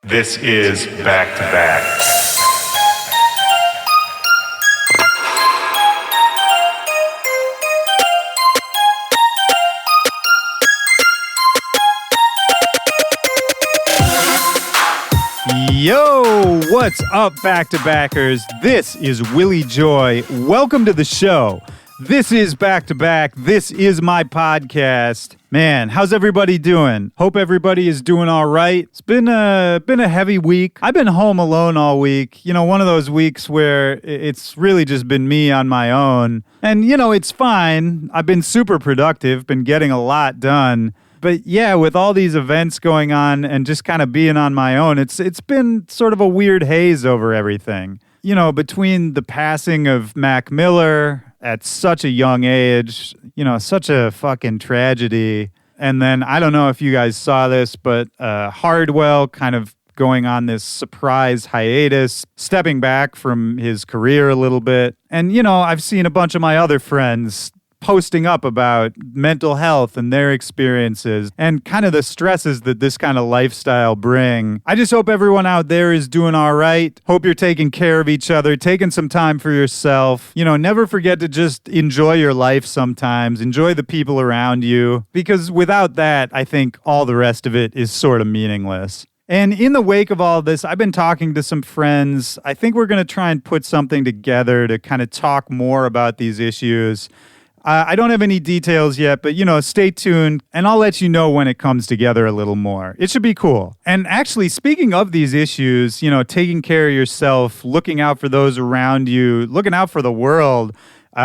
This is Back to Back. Yo, what's up, back-to-backers? This is Willy Joy. Welcome to the show. This is Back to Back. This is my podcast. Man, how's everybody doing? Hope everybody is doing all right. It's been a heavy week. I've been home alone all week. You know, one of those weeks where it's really just been me on my own. And, you know, it's fine. I've been super productive, been getting a lot done. But yeah, with all these events going on and just kind of being on my own, it's been sort of a weird haze over everything. You know, between the passing of Mac Miller at such a young age, you know, such a fucking tragedy. And then, I don't know if you guys saw this, but Hardwell kind of going on this surprise hiatus, stepping back from his career a little bit. And, you know, I've seen a bunch of my other friends posting up about mental health and their experiences and kind of the stresses that this kind of lifestyle bring. I just hope everyone out there is doing all right. Hope you're taking care of each other, taking some time for yourself. You know, never forget to just enjoy your life sometimes, enjoy the people around you, because without that, I think all the rest of it is sort of meaningless. And in the wake of all this, I've been talking to some friends. I think we're going to try and put something together to kind of talk more about these issues. I don't have any details yet, but, you know, stay tuned, and I'll let you know when it comes together a little more. It should be cool. And actually, speaking of these issues, you know, taking care of yourself, looking out for those around you, looking out for the world,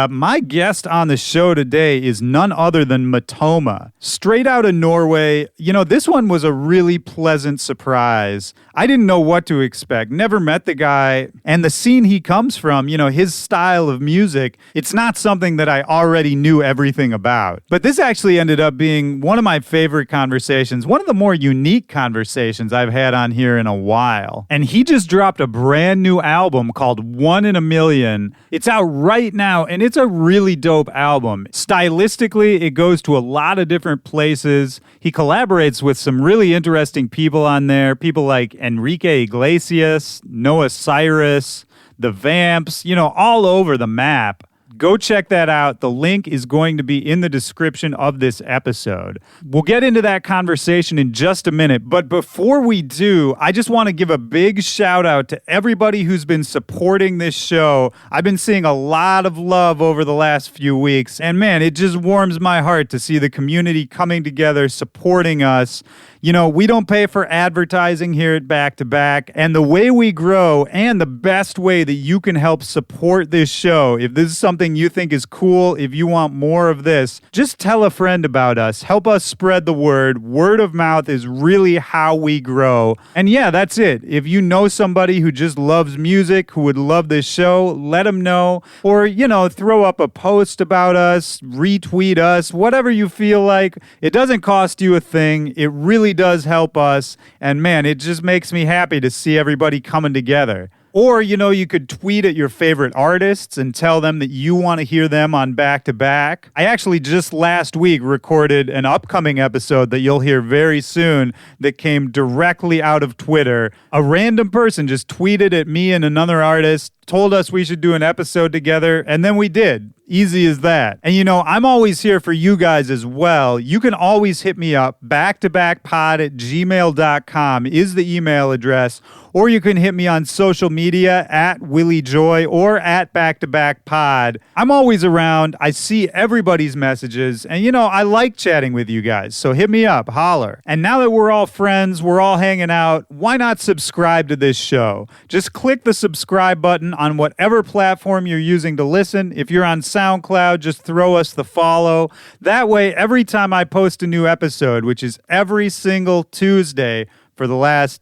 my guest on the show today is none other than Matoma, straight out of Norway. You know, this one was a really pleasant surprise. I didn't know what to expect, never met the guy, and the scene he comes from, you know, his style of music, it's not something that I already knew everything about. But this actually ended up being one of my favorite conversations, one of the more unique conversations I've had on here in a while. And he just dropped a brand new album called One in a Million. It's out right now, and it's a really dope album. Stylistically, it goes to a lot of different places. He collaborates with some really interesting people on there, people like Enrique Iglesias, Noah Cyrus, the Vamps, you know, all over the map. Go check that out. The link is going to be in the description of this episode. We'll get into that conversation in just a minute, but before we do, I just want to give a big shout out to everybody who's been supporting this show. I've been seeing a lot of love over the last few weeks, and man, it just warms my heart to see the community coming together, supporting us. You know, we don't pay for advertising here at Back to Back, and the way we grow and the best way that you can help support this show, if this is something you think is cool, if you want more of this, just tell a friend about us. Help us spread the word. Word of mouth is really how we grow. And yeah, that's it. If you know somebody who just loves music, who would love this show, let them know. Or, you know, throw up a post about us, retweet us, whatever you feel like. It doesn't cost you a thing. It really does help us, and man, it just makes me happy to see everybody coming together. Or, you know, you could tweet at your favorite artists and tell them that you want to hear them on Back to Back. I actually just last week recorded an upcoming episode that you'll hear very soon that came directly out of Twitter. A random person just tweeted at me and another artist, told us we should do an episode together, and then we did. Easy as that. And you know, I'm always here for you guys as well. You can always hit me up. backtobackpod@gmail.com is the email address. Or you can hit me on social media at Willy Joy or at backtobackpod. I'm always around. I see everybody's messages. And you know, I like chatting with you guys. So hit me up, holler. And now that we're all friends, we're all hanging out, why not subscribe to this show? Just click the subscribe button on whatever platform you're using to listen. If you're on SoundCloud, just throw us the follow. That way, every time I post a new episode, which is every single Tuesday for the last,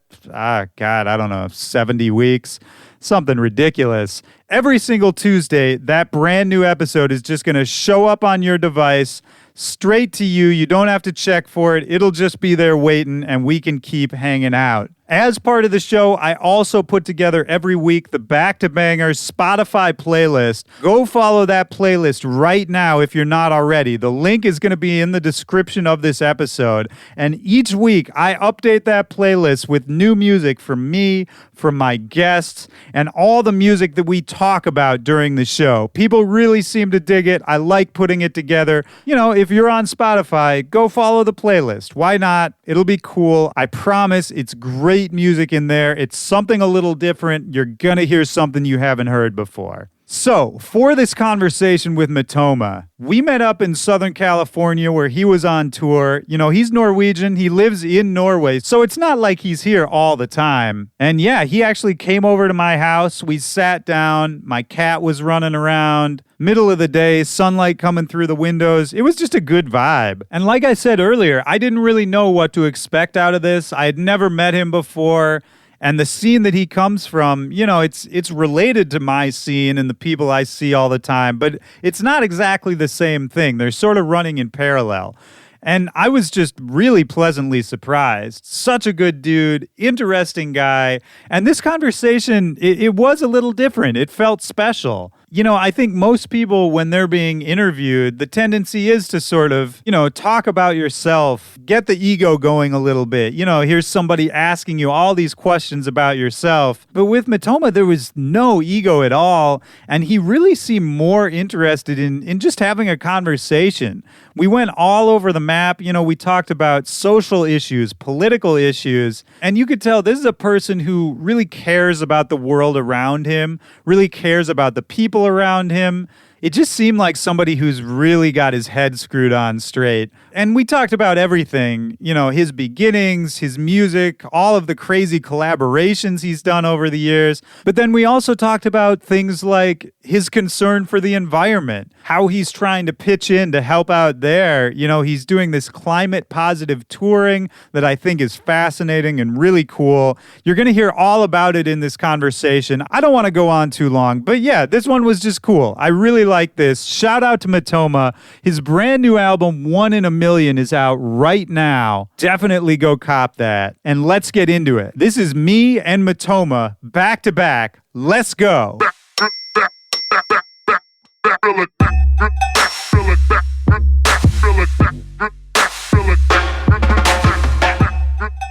70 weeks, something ridiculous. Every single Tuesday, that brand new episode is just going to show up on your device straight to you. You don't have to check for it. It'll just be there waiting, and we can keep hanging out. As part of the show, I also put together every week the Back to Bangers Spotify playlist. Go follow that playlist right now if you're not already. The link is going to be in the description of this episode. And each week, I update that playlist with new music from me, from my guests, and all the music that we talk about during the show. People really seem to dig it. I like putting it together. You know, if you're on Spotify, go follow the playlist. Why not? It'll be cool. I promise it's great music in there. It's something a little different. You're going to hear something you haven't heard before. So, for this conversation with Matoma, we met up in Southern California where he was on tour. You know, he's Norwegian. He lives in Norway, so it's not like he's here all the time. And yeah, he actually came over to my house. We sat down. My cat was running around. Middle of the day, sunlight coming through the windows. It was just a good vibe. And like I said earlier, I didn't really know what to expect out of this. I had never met him before. And the scene that he comes from, you know, it's related to my scene and the people I see all the time, but it's not exactly the same thing. They're sort of running in parallel. And I was just really pleasantly surprised. Such a good dude, interesting guy. And this conversation, it was a little different. It felt special. You know, I think most people, when they're being interviewed, the tendency is to sort of, you know, talk about yourself, get the ego going a little bit. You know, here's somebody asking you all these questions about yourself. But with Matoma, there was no ego at all. And he really seemed more interested in just having a conversation. We went all over the map. You know, we talked about social issues, political issues. And you could tell this is a person who really cares about the world around him, really cares about the people around him. It just seemed like somebody who's really got his head screwed on straight. And we talked about everything, you know, his beginnings, his music, all of the crazy collaborations he's done over the years. But then we also talked about things like his concern for the environment, how he's trying to pitch in to help out there. You know, he's doing this climate positive touring that I think is fascinating and really cool. You're going to hear all about it in this conversation. I don't want to go on too long, but yeah, this one was just cool. I really like this. Shout out to Matoma. His brand new album, 1 in a Million, is out right now. Definitely go cop that. And let's get into it. This is me and Matoma back to back. Let's go.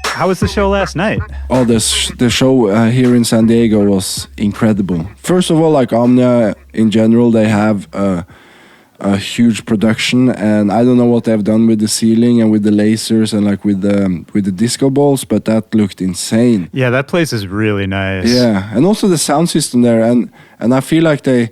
How was the show last night? Oh, the show here in San Diego was incredible. First of all, like Omnia in general, they have a huge production, and I don't know what they've done with the ceiling and with the lasers and like with the disco balls, but that looked insane. Yeah, that place is really nice. Yeah, and also the sound system there, and I feel like they,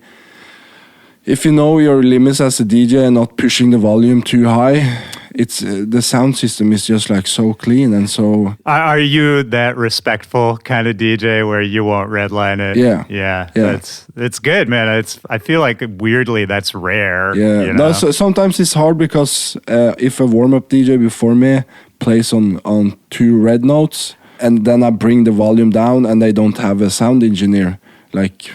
if you know your limits as a DJ and not pushing the volume too high, it's the sound system is just like so clean and so. Are you that respectful kind of DJ where you won't redline it? Yeah. It's good, man. I feel like weirdly that's rare. Yeah, you know? No, so sometimes it's hard because if a warm-up DJ before me plays on 2 red notes and then I bring the volume down and they don't have a sound engineer like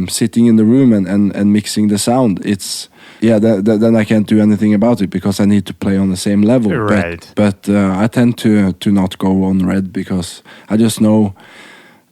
sitting in the room and mixing the sound, it's. Yeah, then I can't do anything about it because I need to play on the same level. Right. But I tend to not go on red because I just know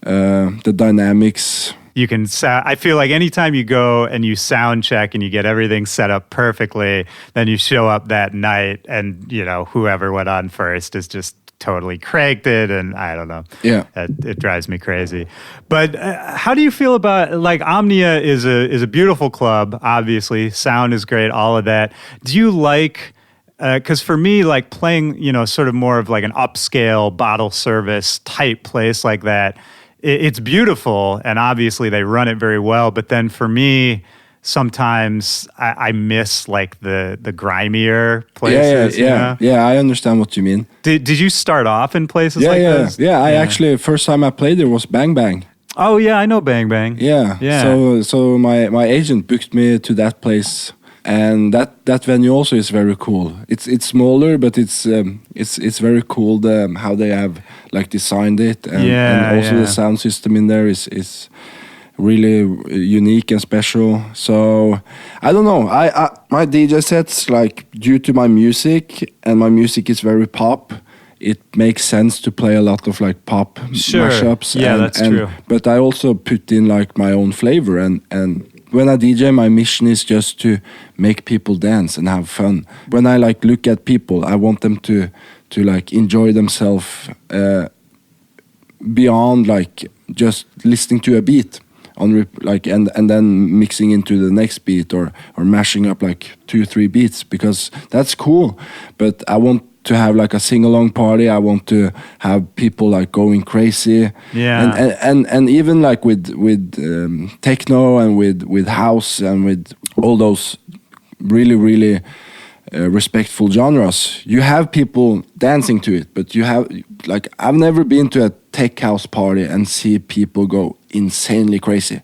the dynamics. You can I feel like anytime you go and you sound check and you get everything set up perfectly, then you show up that night and, you know, whoever went on first is just totally cranked it, and I don't know. Yeah, it drives me crazy. But how do you feel about, like, Omnia is a beautiful club, obviously, sound is great, all of that. Do you like, because for me, like, playing, you know, sort of more of like an upscale bottle service type place like that, it's beautiful, and obviously they run it very well, but then for me, sometimes I miss like the grimier places. Yeah, I understand what you mean. Did you start off in places like this? Yeah, I actually, first time I played there was Bang Bang. Oh yeah, I know Bang Bang. Yeah. So my agent booked me to that place, and that venue also is very cool. It's smaller, but it's very cool how they have like designed it, and also the sound system in there is really unique and special. So I don't know. I my DJ sets, like, due to my music, and my music is very pop. it makes sense to play a lot of like pop Sure. mashups. Yeah, that's true. But I also put in like my own flavor, and when I DJ, my mission is just to make people dance and have fun. When I like look at people, I want them to like enjoy themselves beyond like just listening to a beat on like and then mixing into the next beat or mashing up like 2-3 beats, because that's cool. But I want to have like a sing-along party. I want to have people like going crazy. Yeah. And even like with techno and with house and with all those really respectful genres, you have people dancing to it. But you have like, I've never been to a tech house party and see people go insanely crazy.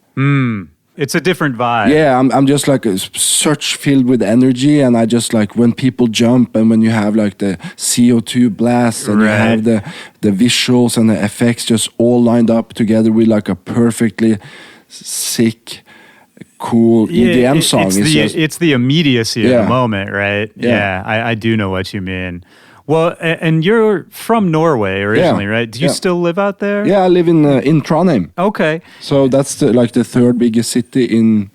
It's a different vibe. Yeah, I'm just like such filled with energy, and I just like when people jump and when you have like the CO2 blast and you have the visuals and the effects just all lined up together with like a perfectly sick, cool EDM song. It's the immediacy of Yeah. the moment, right? Yeah. I do know what you mean. Well, and you're from Norway originally, Yeah. right? Do you Yeah. still live out there? Yeah, I live in Trondheim. Okay. So that's the third biggest city in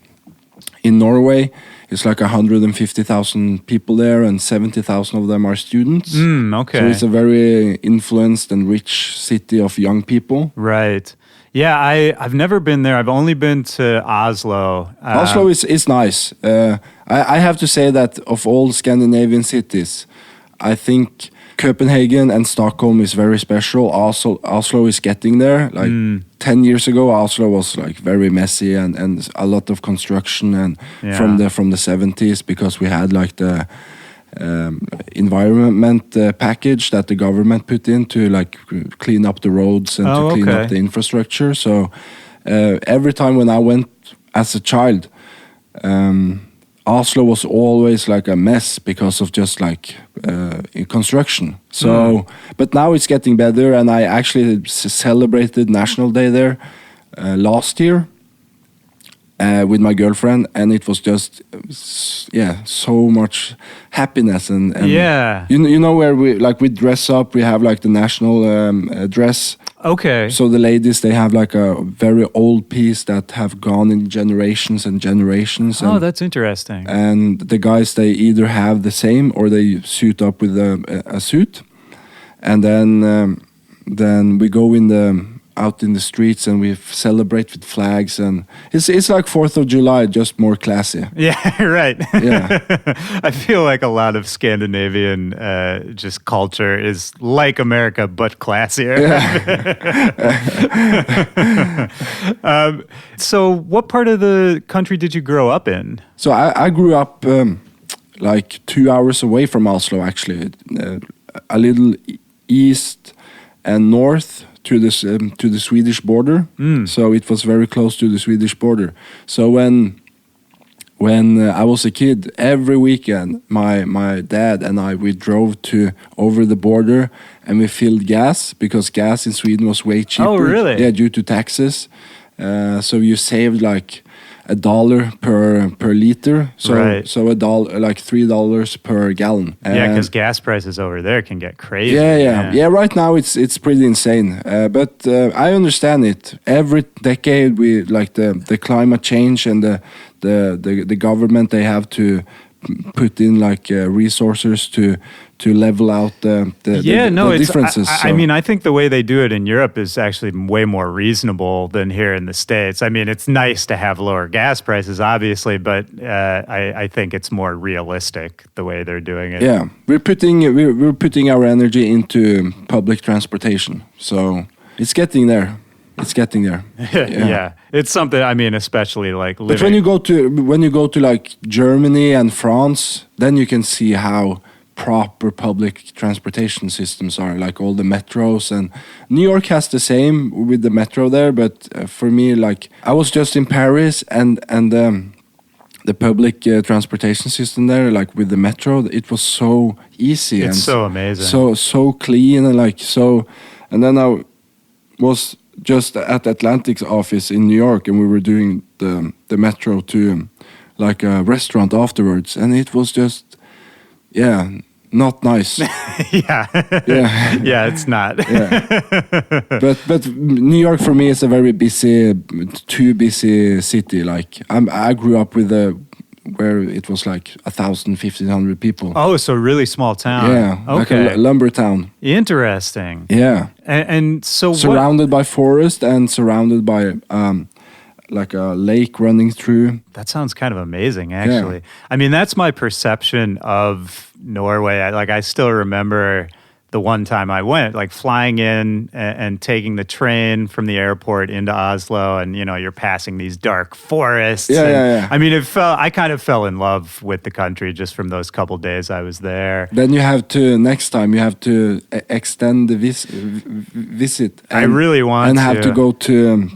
Norway. It's like 150,000 people there, and 70,000 of them are students. Okay. So it's a very influenced and rich city of young people. Right. Yeah, I've never been there. I've only been to Oslo. Oslo is nice. I have to say that of all Scandinavian cities, I think Copenhagen and Stockholm is very special. Oslo is getting there. Like 10 years ago, Oslo was like very messy and a lot of construction and from the 70s, because we had like the environment package that the government put in to like clean up the roads and to clean up the infrastructure. So every time when I went as a child, Oslo was always like a mess because of just like construction. So, but now it's getting better, and I actually celebrated National Day there last year with my girlfriend, and it was just so much happiness and you know where we dress up. We have like the national dress. Okay. So the ladies, they have like a very old piece that have gone in generations and generations. Oh, that's interesting. And the guys, they either have the same or they suit up with a suit. And then we go out in the streets and we celebrate with flags, and it's like 4th of July, just more classy. Yeah, right. Yeah. I feel like a lot of Scandinavian just culture is like America, but classier. Yeah. So what part of the country did you grow up in? So I grew up like 2 hours away from Oslo, actually, a little east and north to the Swedish border. So it was very close to the Swedish border. So when I was a kid, every weekend my dad and we drove over the border, and we filled gas, because gas in Sweden was way cheaper. Oh, really? Yeah, due to taxes. So you saved like $1 per liter. So $1, like $3 per gallon. Yeah, because gas prices over there can get crazy. Yeah. Right now it's pretty insane. But I understand it. Every decade we like the climate change and the government, they have to put in like resources to level out the differences. I mean, I think the way they do it in Europe is actually way more reasonable than here in the States. I mean, it's nice to have lower gas prices, obviously, but I think it's more realistic the way they're doing it. Yeah, we're putting our energy into public transportation, so it's getting there. It's getting there. Yeah, it's something. I mean, especially like living. But when you go to like Germany and France, then you can see how proper public transportation systems are, like all the metros, and New York has the same with the metro there. But for me, like I was just in Paris, and the public transportation system there, like with the metro, it was so easy. It's and so amazing. So clean and like so. And then I was just at Atlantic's office in New York, and we were doing the metro to like a restaurant afterwards, and it was just not nice. Yeah. Yeah. Yeah, it's not. But New York for me is a very busy, too busy city. Like I grew up with where it was like 1,000, 1,500 people. Oh, so really small town. Yeah, like Okay. a lumber town. Interesting. Yeah, And so surrounded by forest and surrounded by like a lake running through. That sounds kind of amazing, actually. I mean, that's my perception of Norway. I still remember the one time I went, like flying in and taking the train from the airport into Oslo, and you're passing these dark forests. Yeah. I mean, I kind of fell in love with the country just from those couple days I was there. Then you have to next time you have to extend the visit. I really want and have to go to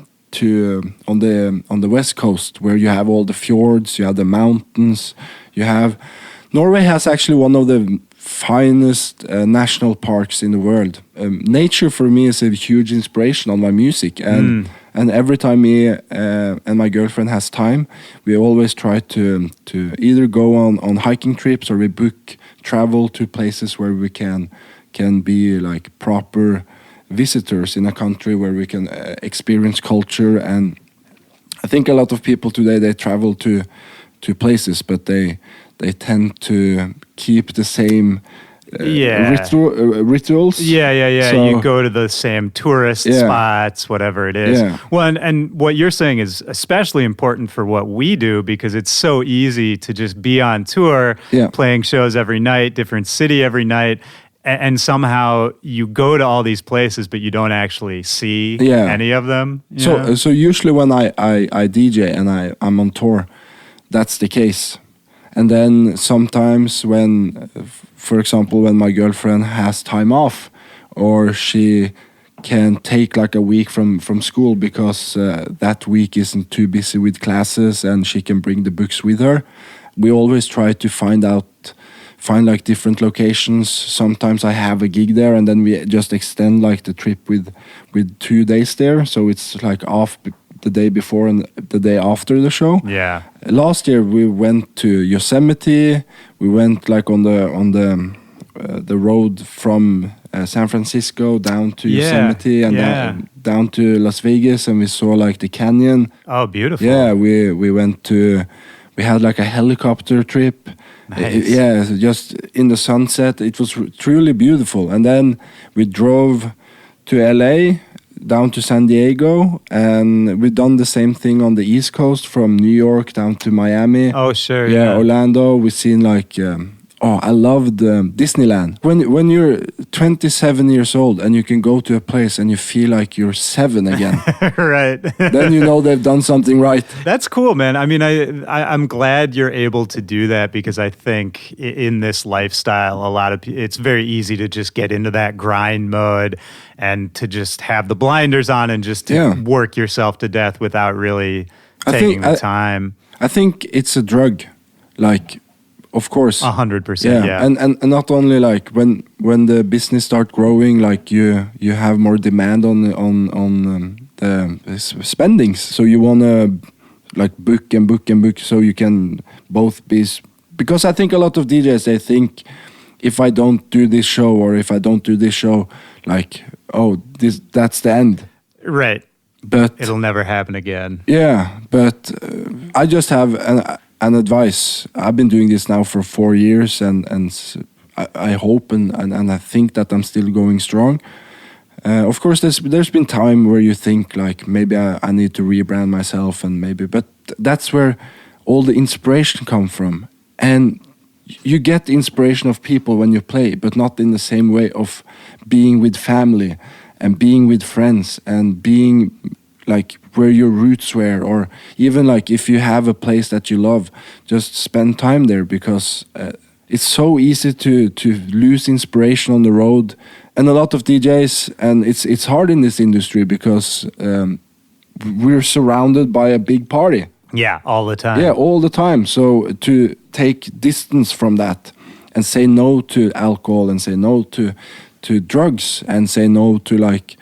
on the west coast where you have all the fjords, you have the mountains, Norway has actually one of the finest national parks in the world. Nature for me is a huge inspiration on my music, and every time me and my girlfriend has time, we always try to either go on hiking trips, or we book travel to places where we can be like proper visitors in a country where we can experience culture. And I think a lot of people today, they travel to places, but they tend to keep the same rituals. Yeah. So, you go to the same tourist spots, whatever it is. Yeah. Well, and what you're saying is especially important for what we do, because it's so easy to just be on tour, playing shows every night, different city every night. And somehow you go to all these places, but you don't actually see any of them. So usually when I DJ and I'm on tour, that's the case. And then sometimes when, for example, when my girlfriend has time off, or she can take like a week from school because that week isn't too busy with classes and she can bring the books with her, we always try to find like different locations. Sometimes I have a gig there, and then we just extend like the trip with 2 days there, so it's like off the day before and the day after the show. Yeah. Last year we went to Yosemite. We went like on the road from San Francisco down to Yosemite and down to Las Vegas, and we saw like the canyon. Oh, beautiful. Yeah, we went to. We had like a helicopter trip. Nice. Just in the sunset. It was truly beautiful. And then we drove to LA, down to San Diego, and we've done the same thing on the East Coast from New York down to Miami. Oh, sure. Yeah, Orlando. We've seen like I loved Disneyland. When you're 27 years old and you can go to a place and you feel like you're 7 again, right? Then you know they've done something right. That's cool, man. I mean, I'm glad you're able to do that, because I think in this lifestyle, a lot of it's very easy to just get into that grind mode and to just have the blinders on and just to work yourself to death without really taking the time. I think it's a drug, like. Of course, 100%. Yeah, and not only like when the business start growing, like you have more demand on the spendings, so you wanna like book, so you can both be. Because I think a lot of DJs, they think if I don't do this show or if I don't do this show, like that's the end. Right. But it'll never happen again. Yeah, but I just have an advice. I've been doing this now for 4 years, and I hope and I think that I'm still going strong. Of course, there's been time where you think like maybe I need to rebrand myself, but that's where all the inspiration comes from. And you get inspiration of people when you play, but not in the same way of being with family and being with friends and being like where your roots were, or even like if you have a place that you love, just spend time there, because it's so easy to lose inspiration on the road. And a lot of DJs, and it's hard in this industry because we're surrounded by a big party. Yeah, all the time. Yeah, all the time. So to take distance from that and say no to alcohol and say no to drugs and say no to like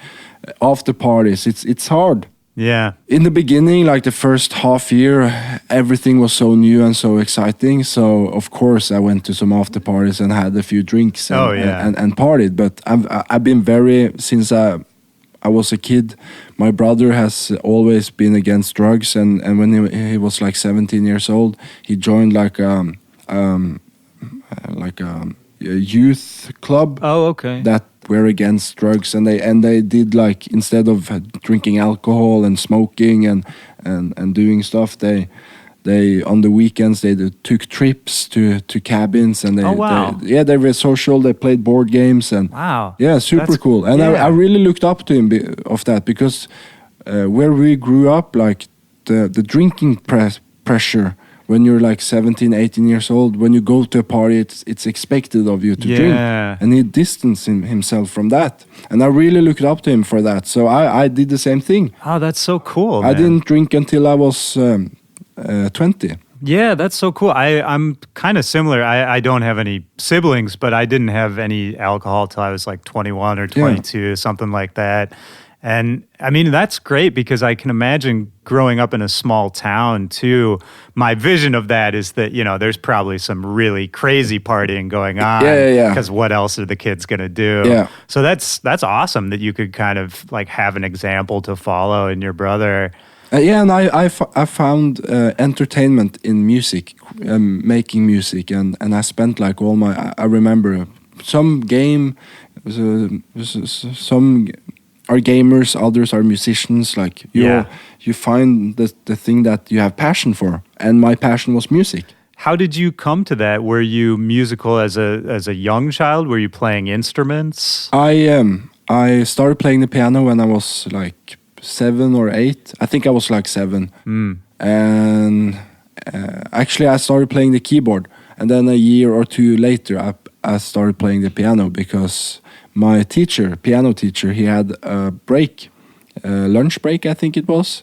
after parties, it's hard. Yeah. In the beginning, like the first half year, everything was so new and so exciting. So of course I went to some after parties and had a few drinks and, Oh, yeah. and partied. But I've been very, since I was a kid, my brother has always been against drugs. And when he was like 17 years old, he joined like a youth club. Oh, okay. That were against drugs, and they did, like, instead of drinking alcohol and smoking and doing stuff, they on the weekends they took trips to cabins, and they were social. They played board games, and wow, super That's cool. And I really looked up to him of that, because where we grew up, like the drinking pressure. When you're like 17, 18 years old, when you go to a party, it's expected of you to drink. And he distanced himself from that. And I really looked up to him for that. So I did the same thing. Oh, that's so cool, I didn't drink until I was 20. Yeah, that's so cool. I'm kind of similar. I don't have any siblings, but I didn't have any alcohol till I was like 21 or 22, something like that. And I mean, that's great, because I can imagine growing up in a small town too. My vision of that is that, there's probably some really crazy partying going on. Yeah. Because what else are the kids going to do? Yeah. So that's awesome that you could kind of like have an example to follow in your brother. And I found entertainment in music, making music. And I spent like I remember some game, some are gamers, others are musicians. Like you find the thing that you have passion for, and my passion was music. How did you come to that? Were you musical as a young child? Were you playing instruments? I started playing the piano when I was like 7 or 8. I think I was like 7. And actually I started playing the keyboard, and then a year or two later I started playing the piano, because my piano teacher, he had a break, lunch break, I think it was.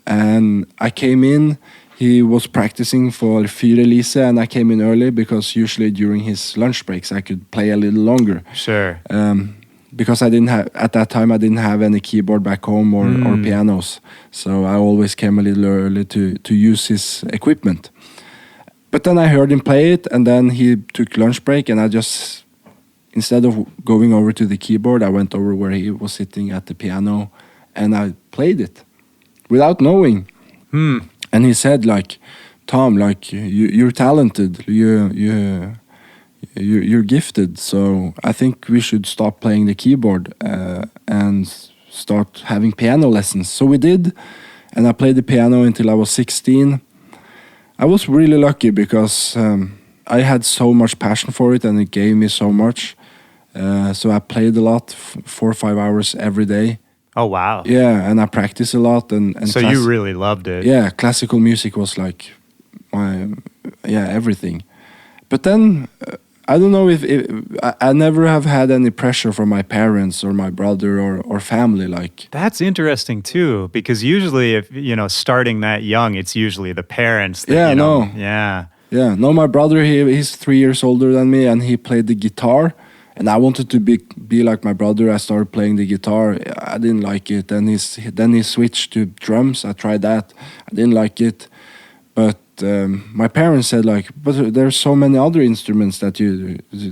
And I came in, he was practicing for Fyrelise, and I came in early, because usually during his lunch breaks I could play a little longer. Sure. Because at that time I didn't have any keyboard back home or pianos. So I always came a little early to use his equipment. But then I heard him play it, and then he took lunch break, and I just, instead of going over to the keyboard, I went over where he was sitting at the piano, and I played it without knowing. And he said, like, Tom, like, you're talented, you're gifted, so I think we should stop playing the keyboard and start having piano lessons. So we did, and I played the piano until I was 16. I was really lucky, because I had so much passion for it, and it gave me so much. So I played a lot, 4 or 5 hours every day. Oh, wow. Yeah, and I practiced a lot. And so you really loved it. Yeah, classical music was like everything. But then, I don't know if I never have had any pressure from my parents or my brother or family. Like, that's interesting too, because usually if, starting that young, it's usually the parents that, no, my brother, he's 3 years older than me, and he played the guitar. And I wanted to be like my brother. I started playing the guitar. I didn't like it. Then he switched to drums. I tried that. I didn't like it. But my parents said, like, but there's so many other instruments that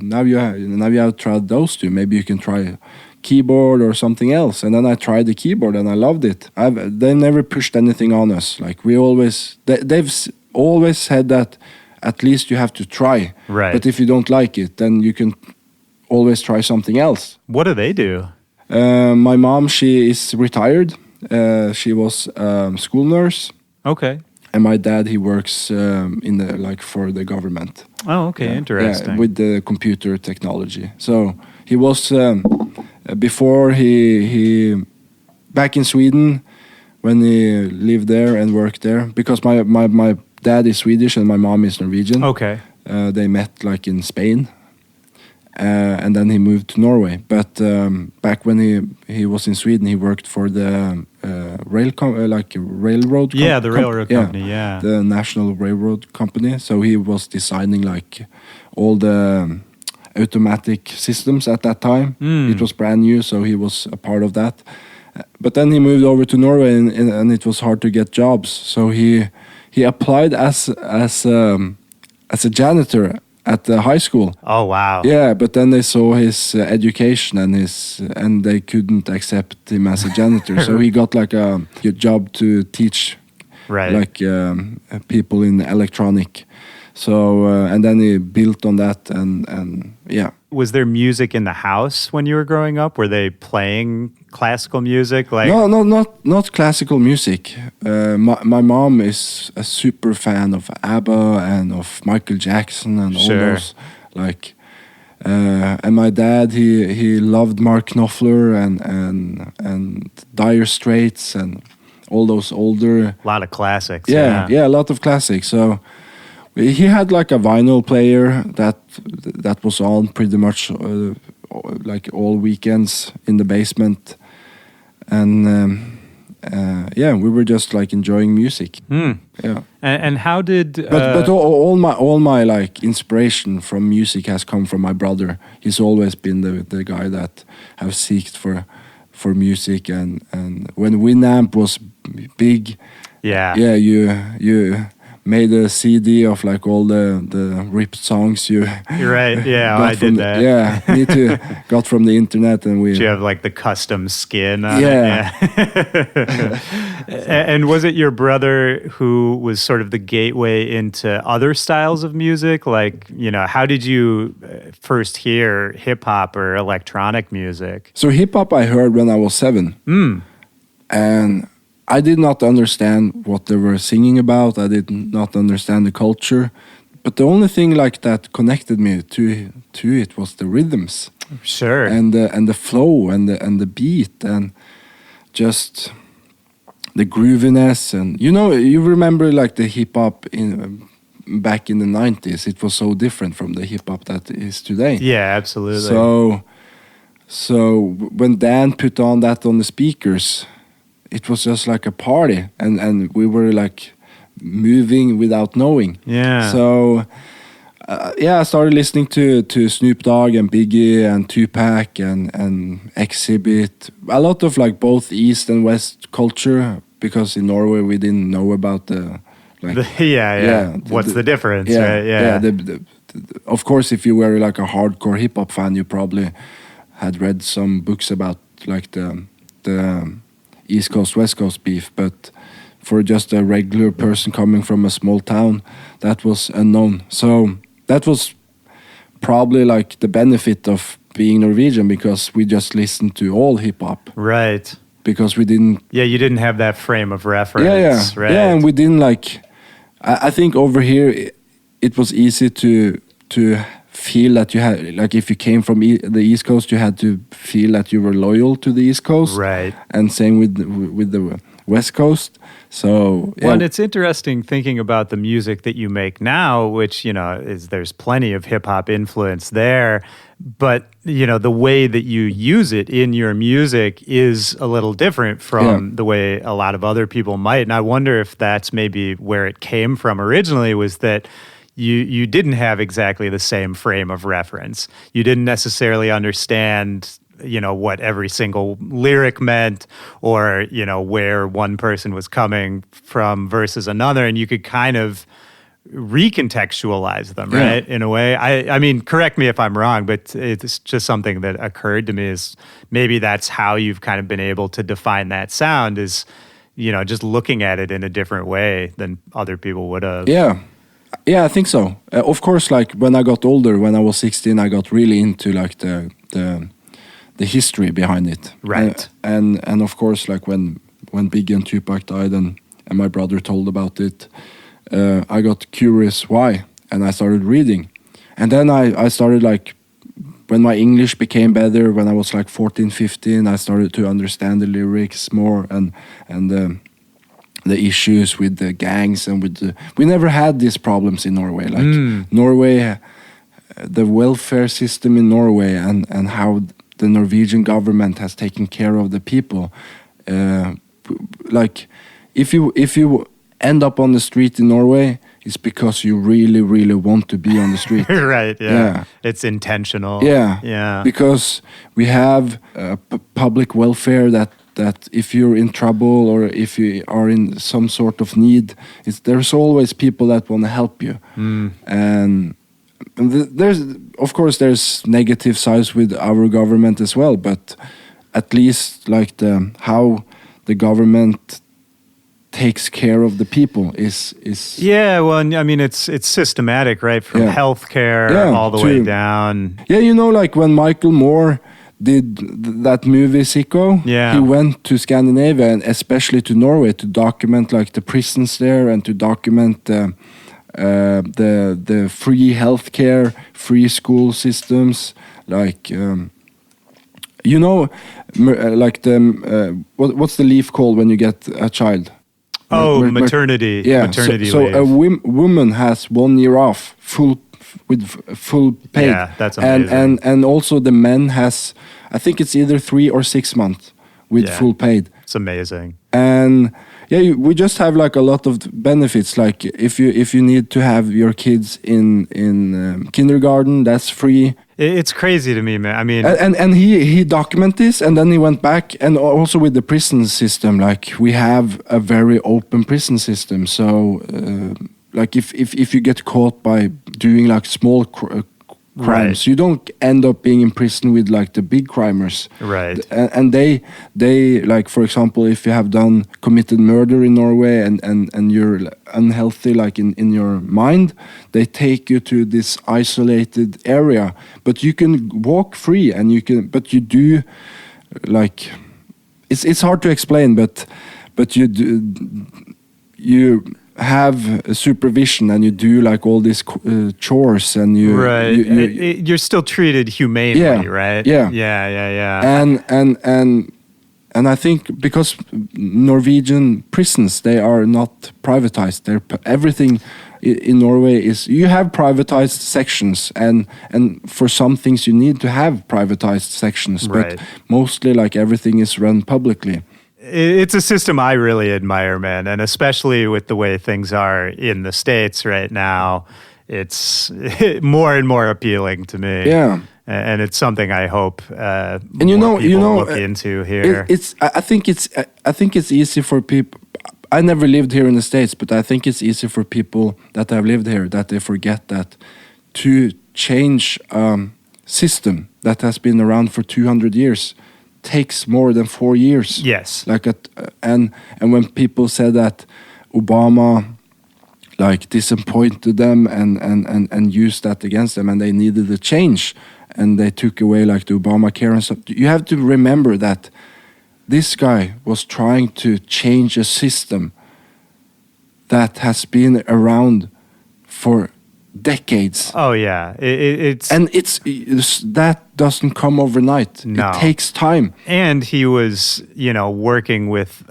now you have tried those two. Maybe you can try keyboard or something else. And then I tried the keyboard, and I loved it. They never pushed anything on us. Like, they've always said that at least you have to try. Right. But if you don't like it, then you can always try something else. What do they do? My mom, she is retired. She was school nurse. Okay. And my dad, he works for the government. Oh, okay, interesting. Yeah, with the computer technology. So he was before he back in Sweden, when he lived there and worked there, because my dad is Swedish and my mom is Norwegian. Okay. They met like in Spain. And then he moved to Norway. But back when he was in Sweden, he worked for the railroad. Yeah, the railroad company. Yeah, the National Railroad Company. So he was designing like all the automatic systems at that time. It was brand new, so he was a part of that. But then he moved over to Norway, and it was hard to get jobs. So he applied as a janitor at the high school. Oh wow. Yeah, but then they saw his education and they couldn't accept him as a janitor. So he got like a job to teach, Right. like people in electronic. So and then he built on that, and yeah. Was there music in the house when you were growing up? Were they playing classical music? Like No, not classical music. My mom is a super fan of ABBA and of Michael Jackson and all Sure. those. Like, and my dad, he loved Mark Knopfler and Dire Straits and all those older. a lot of classics. Yeah, a lot of classics. So he had like a vinyl player that was on pretty much like all weekends in the basement, and yeah, we were just like enjoying music. Yeah, And how did? but all my like inspiration from music has come from my brother. He's always been the guy that have seeked for music, and when Winamp was big, yeah. you made a CD of like all the ripped songs you. You're right. Yeah, got I from did that. Yeah, me too. Got from the internet, and we. Did you have like the custom skin on Yeah. it? Yeah. And was it your brother who was sort of the gateway into other styles of music? Like, how did you first hear hip hop or electronic music? So hip hop I heard when I was 7, and I did not understand what they were singing about. I did not understand the culture, but the only thing like that connected me to it was the rhythms. Sure. And the flow and the beat and just the grooviness, and you remember like the hip hop in back in the 90s. It was so different from the hip hop that is today. Yeah, absolutely. So when Dan put on that on the speakers, it was just like a party, and we were like moving without knowing. Yeah. So yeah, I started listening to Snoop Dogg and Biggie and Tupac and Exhibit. A lot of like both East and West culture, because in Norway we didn't know about the like. What's the difference? Yeah, Right? Yeah. Of course, if you were like a hardcore hip hop fan, you probably had read some books about like the East Coast West Coast beef, but for just a regular person coming from a small town, that was unknown. So that was probably like the benefit of being Norwegian, because we just listened to all hip hop. Right. Because we didn't. Yeah, you didn't have that frame of reference. Yeah. Right. Yeah, and we didn't like. I think over here it was easy to feel that you had, like, if you came from the East Coast, you had to feel that you were loyal to the East Coast. Right. And same with the West Coast. So yeah. Well, and it's interesting thinking about the music that you make now, which, there's plenty of hip hop influence there, but, the way that you use it in your music is a little different from the way a lot of other people might. And I wonder if that's maybe where it came from originally, was that you didn't have exactly the same frame of reference. You didn't necessarily understand, what every single lyric meant, or, where one person was coming from versus another. And you could kind of recontextualize them, right? In a way. I mean, correct me if I'm wrong, but it's just something that occurred to me, is maybe that's how you've kind of been able to define that sound, is, just looking at it in a different way than other people would have. Yeah, I think so. Of course, like when I got older, when I was 16, I got really into like the history behind it. Right. And of course, like when Biggie and Tupac died, and my brother told about it, I got curious why, and I started reading. And then I started like, when my English became better, when I was like 14, 15, I started to understand the lyrics more, and the issues with the gangs and we never had these problems in Norway. Like Norway, the welfare system in Norway, and how the Norwegian government has taken care of the people. Like if you end up on the street in Norway, it's because you really, really want to be on the street. Right. Yeah. It's intentional. Yeah. Because we have public welfare that that if you're in trouble or if you are in some sort of need, there's always people that want to help you. And there's, of course, there's negative sides with our government as well, but at least like how the government takes care of the people is yeah. Well, I mean, it's systematic, right? From healthcare all the way down. Yeah, you know, like when Michael Moore did that movie Sicko, he went to Scandinavia and especially to Norway to document like the prisons there and to document the free healthcare, free school systems, like you know, like what's the leaf called when you get a child? Maternity. Maternity so leave. A woman has 1 year off, with full paid. Yeah, that's amazing. And also the men has, I think it's either 3 or 6 months with full paid. It's amazing. And we just have like a lot of benefits. Like if you need to have your kids in kindergarten, that's free. It's crazy to me, man. I mean, and he documented this, and then he went back, and also with the prison system, like we have a very open prison system. So, like if you get caught by doing like small crimes, you don't end up being in prison with like the big crimers, right? And they like, for example, if you have committed murder in Norway and you're unhealthy like in your mind, they take you to this isolated area, but you can walk free and but you do like it's hard to explain, but you have a supervision and you do like all these chores and you're still treated humanely, right? Yeah. And I think because Norwegian prisons, they are not privatized. Everything in Norway is, you have privatized sections, and for some things you need to have privatized sections, but mostly like everything is run publicly. It's a system I really admire, man, and especially with the way things are in the States right now, it's more and more appealing to me. Yeah, and it's something I hope and you know look into here. I think it's easy for people. I never lived here in the States, but I think it's easy for people that have lived here that they forget that to change system that has been around for 200 years takes more than 4 years. Yes. Like and when people said that Obama like disappointed them and used that against them and they needed a change and they took away like the Obamacare and stuff, you have to remember that this guy was trying to change a system that has been around for decades. Oh yeah, it's that doesn't come overnight. No. It takes time. And he was, working with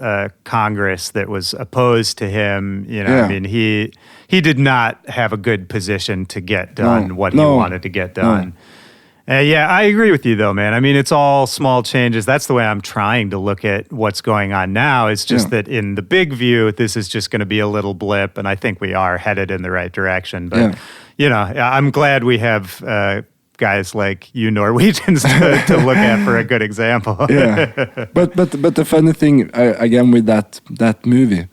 Congress that was opposed to him. I mean, he did not have a good position to get done what he wanted to get done. Yeah, I agree with you though, man. I mean, it's all small changes. That's the way I'm trying to look at what's going on now. It's just that in the big view, this is just going to be a little blip, and I think we are headed in the right direction. But, I'm glad we have guys like you Norwegians to look at for a good example. Yeah, but the funny thing, again, with that movie,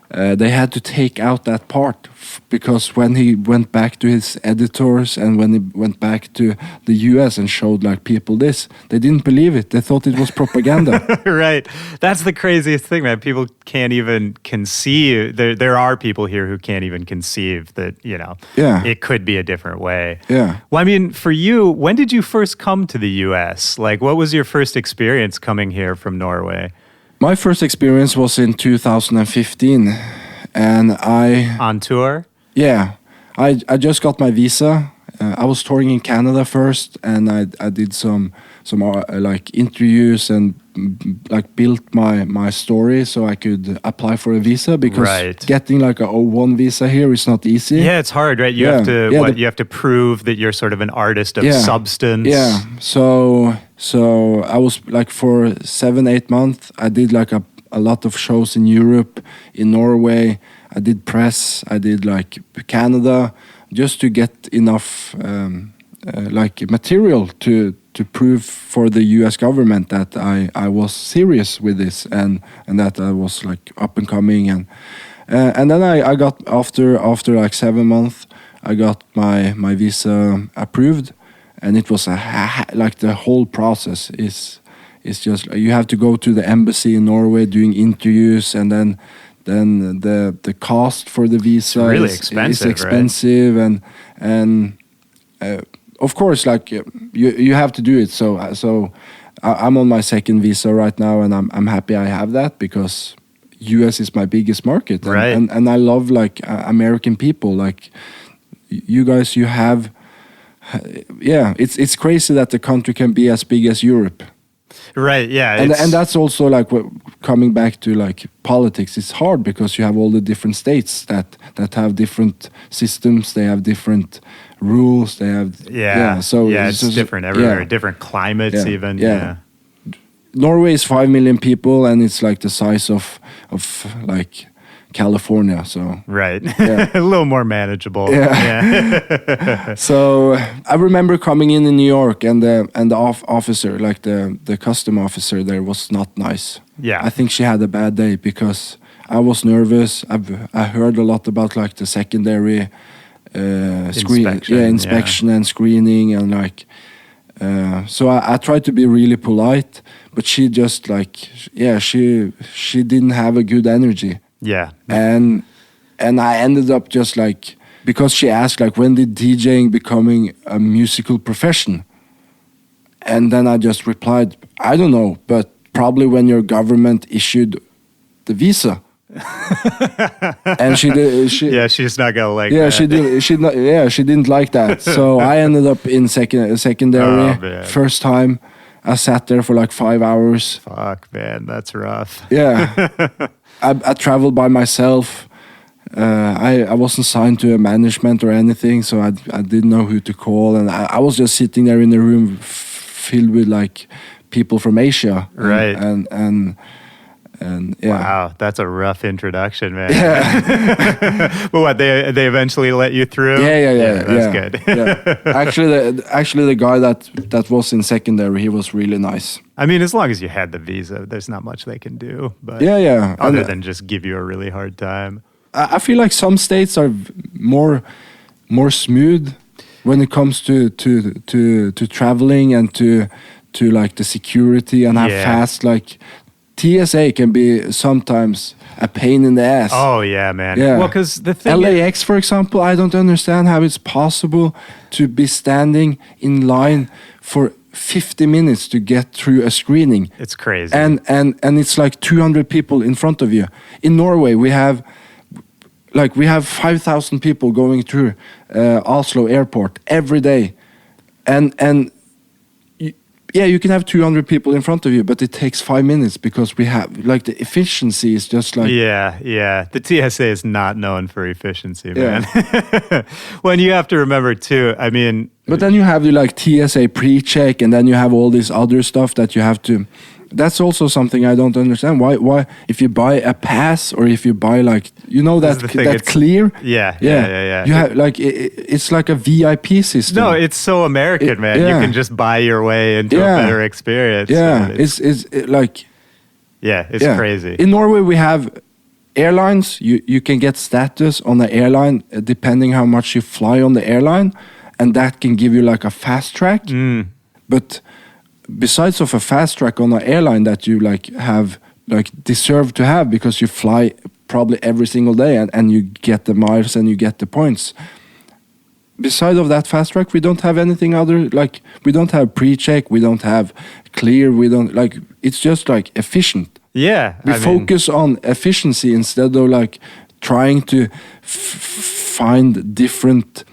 they had to take out that part because when he went back to his editors and when he went back to the US and showed like people this, they didn't believe it. They thought it was propaganda. Right. That's the craziest thing, man. People can't even conceive. There are people here who can't even conceive that, it could be a different way. Yeah. Well, I mean, for you, when did you first come to the US? Like, what was your first experience coming here from Norway? My first experience was in 2015, and on tour? Yeah, I just got my visa. I was touring in Canada first, and I did some like interviews and like built my story so I could apply for a visa because getting like a O1 visa here is not easy. Yeah, it's hard, right? You have to you have to prove that you're sort of an artist of substance. Yeah, so I was like for 7-8 months I did like a lot of shows in Europe, in Norway. I did press, I did like Canada, just to get enough like material to to prove for the U.S. government that I was serious with this and that I was like up and coming and then I got after like 7 months I got my visa approved, and it was like the whole process is just you have to go to the embassy in Norway doing interviews, and then the cost for the visa really is expensive, right? and of course, like you have to do it. So I'm on my second visa right now, and I'm happy I have that because US is my biggest market, right? And I love like American people. Like you guys, you have, it's crazy that the country can be as big as Europe. Right, yeah. And that's also like coming back to like politics. It's hard because you have all the different states that have different systems. They have different rules. They have So it's just different everywhere. Yeah. Different climates, even. Yeah. Norway is 5 million people, and it's like the size of like California. So right, yeah. A little more manageable. Yeah. So I remember coming in New York, and the officer, like the custom officer there, was not nice. Yeah, I think she had a bad day because I was nervous. I heard a lot about like the secondary inspection and screening, and like so I tried to be really polite, but she just like she didn't have a good energy. Yeah. And I ended up just like, because she asked like, when did DJing becoming a musical profession? And then I just replied, I don't know, but probably when your government issued the visa. And she did. She's not gonna like. Yeah, that. She didn't like that. So I ended up in secondary. First time, I sat there for like 5 hours. Fuck, man, that's rough. Yeah. I traveled by myself. I wasn't signed to a management or anything, so I didn't know who to call, and I was just sitting there in a room filled with like people from Asia, right? And yeah. Wow, that's a rough introduction, man. Yeah. But what, they eventually let you through? Yeah. That's good. Yeah. Actually, the guy that was in secondary, he was really nice. I mean, as long as you had the visa, there's not much they can do. But yeah. Other than just give you a really hard time. I feel like some states are more smooth when it comes to traveling and to like the security and how fast like. TSA can be sometimes a pain in the ass. Oh, yeah, man. Yeah. Well, because the thing LAX, for example, I don't understand how it's possible to be standing in line for 50 minutes to get through a screening. It's crazy. And it's like 200 people in front of you. In Norway, we have 5,000 people going through Oslo airport every day. And yeah, you can have 200 people in front of you, but it takes 5 minutes because we have, like, the efficiency is just like... Yeah. The TSA is not known for efficiency, man. Yeah. Well, and you have to remember, too, I mean... But then you have, like, TSA pre-check, and then you have all this other stuff that you have to... That's also something I don't understand. Why if you buy a pass or if you buy like that clear? Yeah. You have like it's like a VIP system. No, it's so American, man. Yeah. You can just buy your way into a better experience. Yeah, it's crazy. In Norway, we have airlines. You can get status on the airline depending how much you fly on the airline, and that can give you like a fast track. But besides of a fast track on an airline that you deserve to have because you fly probably every single day and you get the miles and you get the points. Beside of that fast track, we don't have anything other, like we don't have pre-check, we don't have clear, we don't like, it's just like efficient. Yeah. We focus on efficiency instead of like trying to find different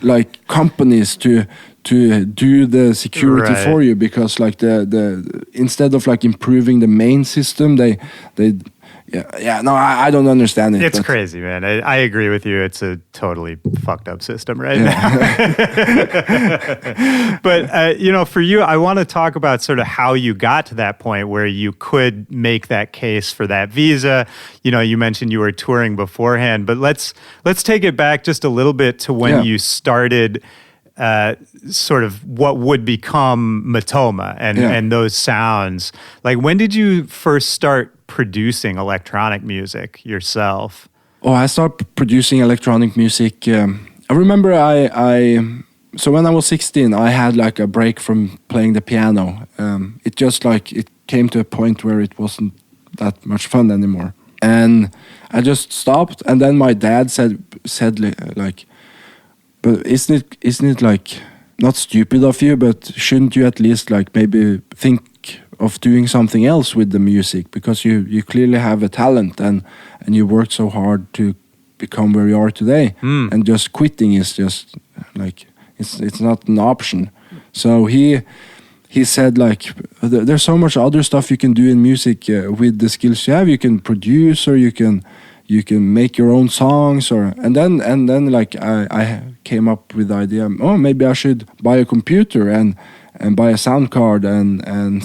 like companies to do the security for you, because like the instead of like improving the main system, they I don't understand it. It's crazy, man. I agree with you. It's a totally fucked up system right now. But for you, I want to talk about sort of how you got to that point where you could make that case for that visa. You mentioned you were touring beforehand, but let's take it back just a little bit to when you started sort of what would become Matoma and those sounds. Like, when did you first start producing electronic music yourself? Oh, I started producing electronic music. I remember so when I was 16, I had like a break from playing the piano. It just like, it came to a point where it wasn't that much fun anymore. And I just stopped. And then my dad said like, but isn't it like not stupid of you, but shouldn't you at least like maybe think of doing something else with the music? Because you clearly have a talent and you worked so hard to become where you are today. And just quitting is just like, it's not an option. So he said like, there's so much other stuff you can do in music with the skills you have. You can produce, or you can make your own songs, and then like I came up with the idea, oh, maybe I should buy a computer and buy a sound card and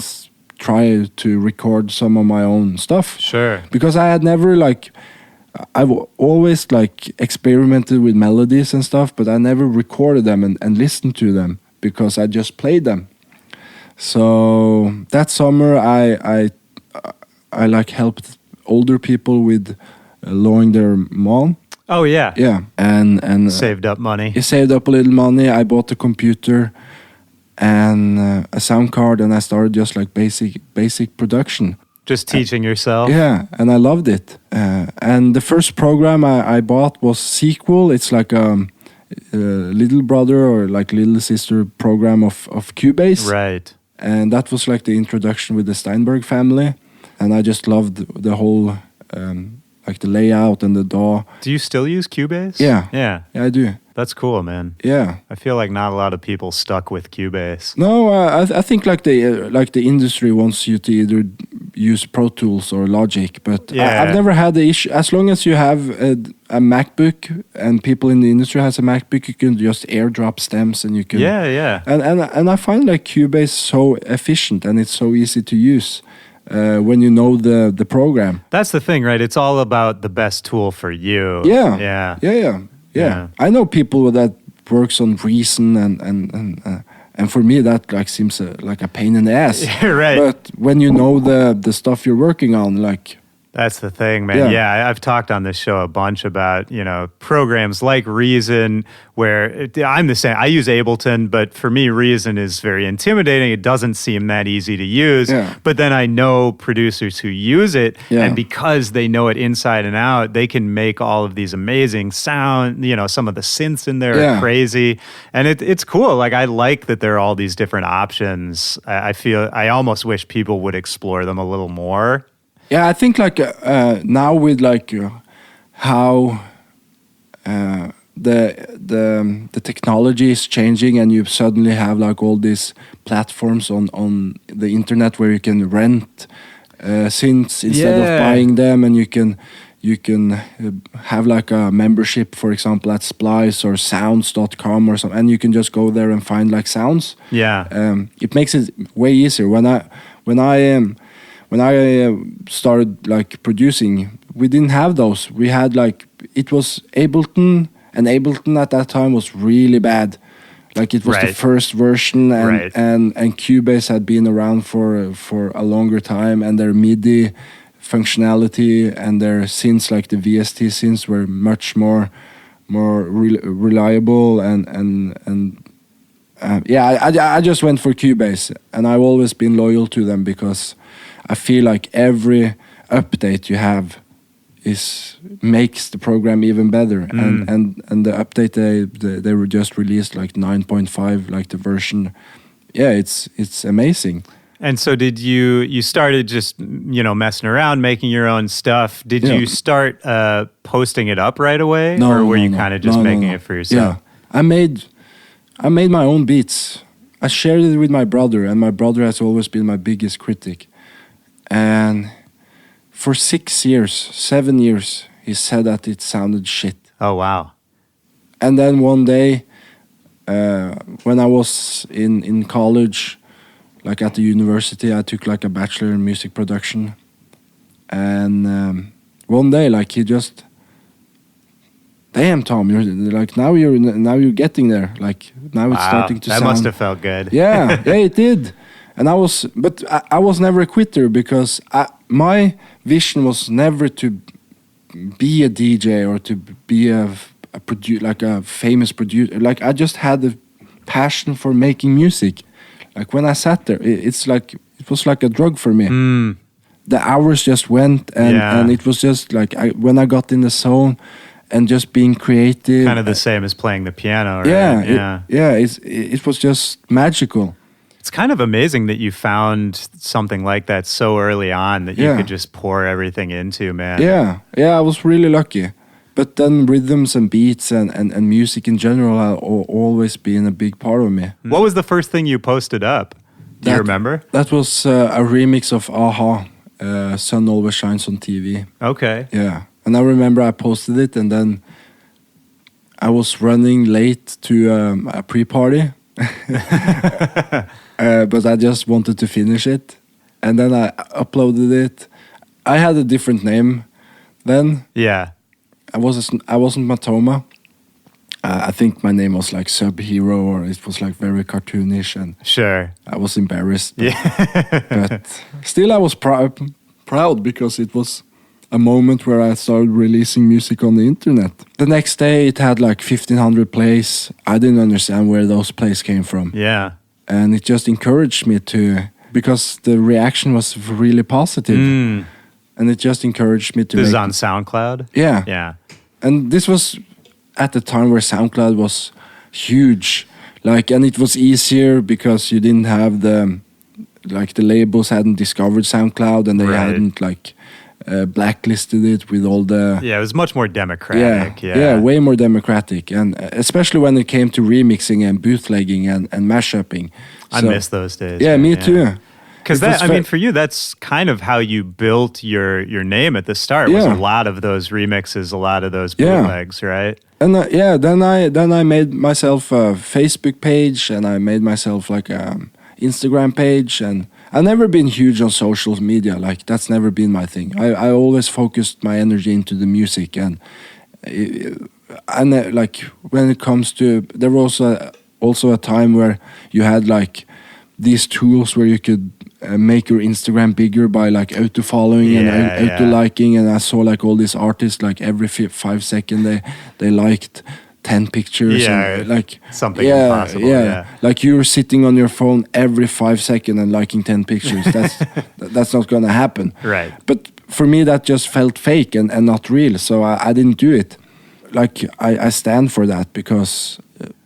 try to record some of my own stuff. Sure. Because I had never like, I've always like experimented with melodies and stuff, but I never recorded them and listened to them, because I just played them. So that summer I like helped older people with lowering their mom. Oh yeah. Yeah. And saved up money. I saved up a little money. I bought a computer and a sound card, and I started just like basic production. Just teaching yourself. Yeah, and I loved it. And the first program I bought was SQL. It's like a little brother or like little sister program of Cubase. Right. And that was like the introduction with the Steinberg family. And I just loved the whole, like the layout and the DAW. Do you still use Cubase? Yeah. Yeah. Yeah, I do. That's cool, man. Yeah. I feel like not a lot of people stuck with Cubase. No, I think like the industry wants you to either use Pro Tools or Logic, but Yeah. I've never had the issue. As long as you have a MacBook and people in the industry has a MacBook, you can just airdrop stems and you can. Yeah. And I find like Cubase so efficient and it's so easy to use. When you know the program. That's the thing, right? It's all about the best tool for you. Yeah. I know people that works on Reason and for me that like seems like a pain in the ass. Right. But when you know the stuff you're working on, like. That's the thing, man. Yeah, I've talked on this show a bunch about, programs like Reason, where I'm the same. I use Ableton, but for me, Reason is very intimidating. It doesn't seem that easy to use. Yeah. But then I know producers who use it, Yeah. and because they know it inside and out, they can make all of these amazing sound. Some of the synths in there are crazy. And it's cool. Like, I like that there are all these different options. I almost wish people would explore them a little more. Yeah, I think like now with like how the technology is changing, and you suddenly have like all these platforms on the internet where you can rent synths instead of buying them, and you can have like a membership, for example, at Splice or sounds.com or something, and you can just go there and find like sounds. Yeah. It makes it way easier. When I started like producing, we didn't have those. We had like, it was Ableton, and Ableton at that time was really bad. Like it was the first version, and Cubase had been around for a longer time, and their MIDI functionality and their synths, like the VST synths, were much more reliable I just went for Cubase, and I've always been loyal to them because I feel like every update you have makes the program even better. And the update they were just released like 9.5, like the version. Yeah, it's amazing. And so did you started just, messing around, making your own stuff. Did you start posting it up right away? No, or were you kind of just making it for yourself? Yeah, I made my own beats. I shared it with my brother, and my brother has always been my biggest critic. And for 7 years, he said that it sounded shit. Oh, wow. And then one day, when I was in college, like at the university, I took like a bachelor in music production. And one day, like damn, Tom, you're like now you're getting there. Like now it's starting to that sound. must have felt good. Yeah, it did. And I was never a quitter because my vision was never to be a DJ or to be a famous producer. Like I just had a passion for making music. Like when I sat there, it was like a drug for me. The hours just went, and it was just like when I got in the zone and just being creative. Kind of the same as playing the piano, right? It was just magical. It's kind of amazing that you found something like that so early on that you could just pour everything into, man. Yeah, I was really lucky. But then rhythms and beats and music in general have always been a big part of me. What was the first thing you posted up? Do you remember? That was a remix of Aha, Sun Always Shines on TV. Okay. Yeah. And I remember I posted it, and then I was running late to a pre-party. But I just wanted to finish it, and then I uploaded it. I had a different name then. Yeah, I wasn't Matoma. I think my name was like Sub-Hero, or it was like very cartoonish, and sure. I was embarrassed. Yeah, but still I was proud because it was a moment where I started releasing music on the internet. The next day it had like 1,500 plays. I didn't understand where those plays came from. Yeah. And it just encouraged me because the reaction was really positive. And it just encouraged me to This is on SoundCloud? Yeah. Yeah. And this was at the time where SoundCloud was huge. And it was easier because you didn't have the labels hadn't discovered SoundCloud, and they hadn't blacklisted it with all the... Yeah, it was much more democratic. Yeah, way more democratic. And especially when it came to remixing and bootlegging and mashupping. I miss those days. Yeah, me too. Because for you, that's kind of how you built your name at the start. Was a lot of those remixes, a lot of those bootlegs, right? And then I made myself a Facebook page, and I made myself like a Instagram page, and I've never been huge on social media. That's never been my thing. I always focused my energy into the music, and when it comes to, there was also a time where you had these tools where you could make your Instagram bigger by auto following and auto liking, and I saw all these artists every 5 seconds they liked 10 pictures, and something impossible. You're sitting on your phone every 5 seconds and liking 10 pictures. That's not gonna happen, right? But for me that just felt fake and not real, so I didn't do it. I stand for that because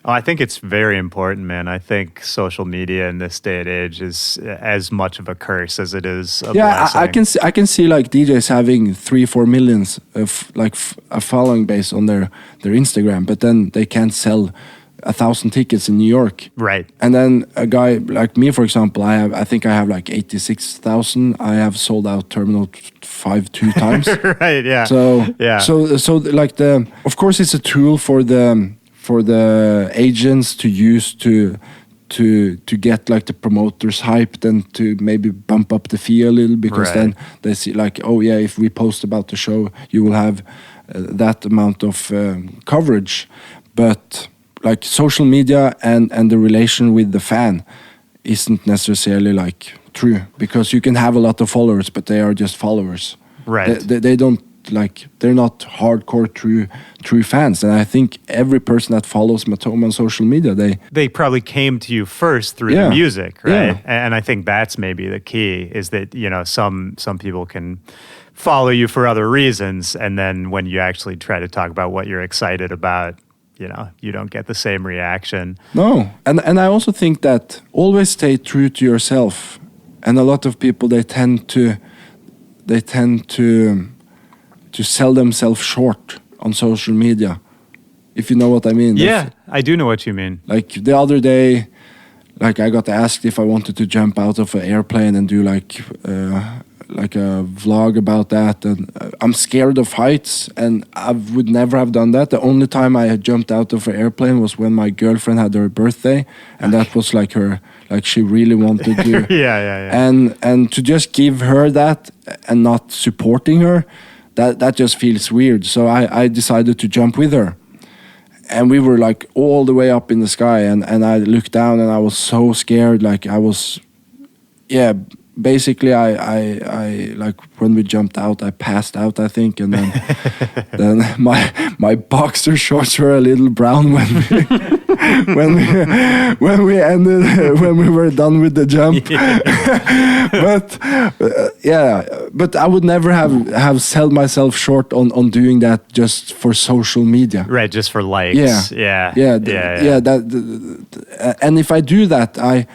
I think it's very important, man. I think social media in this day and age is as much of a curse as it is a blessing. I can see DJs having 3-4 millions of a following base on their Instagram, but then they can't sell 1,000 tickets in New York. Right. And then a guy like me, for example, I think I have 86,000. I have sold out Terminal 5 2 times. Right. Yeah. So of course it's a tool for the agents to use to get the promoters hyped and to maybe bump up the fee a little, because then they see if we post about the show, you will have that amount of coverage. But social media and the relation with the fan isn't necessarily true, because you can have a lot of followers, but they are just followers. Right. They don't they're not hardcore true fans. And I think every person that follows Matoma on social media, they probably came to you first through the music, right? And I think that's maybe the key, is that some people can follow you for other reasons, and then when you actually try to talk about what you're excited about, you don't get the same reaction. No, and I also think that always stay true to yourself. And a lot of people, they tend to sell themselves short on social media, if you know what I mean. Yeah, I do know what you mean. The other day, I got asked if I wanted to jump out of an airplane and do a vlog about that, and I'm scared of heights, and I would never have done that. The only time I had jumped out of an airplane was when my girlfriend had her birthday, and that was she really wanted to. Yeah. And to just give her that and not supporting her, that just feels weird. So I decided to jump with her. and we were like all the way up in the sky, and I looked down and I was so scared. Like I was, yeah. Basically, I like when we jumped out, I passed out, I think, and then then my boxer shorts were a little brown when we when we were done with the jump. But I would never have sold myself short on doing that just for social media. Right, just for likes. Yeah. And if I do that,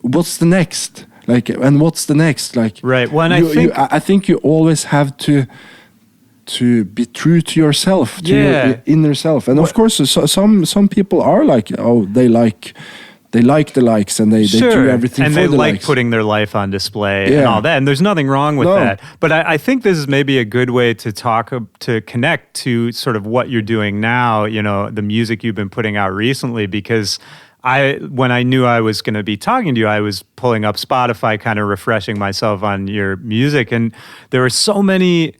what's the next? Like, and what's the next? Like, right. Well, and I think you always have to be true to yourself, to your inner self. And of course, some people are like, oh, they like the likes, and they do everything and for they the like likes. putting their life on display and all that. And there's nothing wrong with that. But I think this is maybe a good way to connect to sort of what you're doing now. You know, the music you've been putting out recently, because when I knew I was going to be talking to you, I was pulling up Spotify, kind of refreshing myself on your music. And there were so many,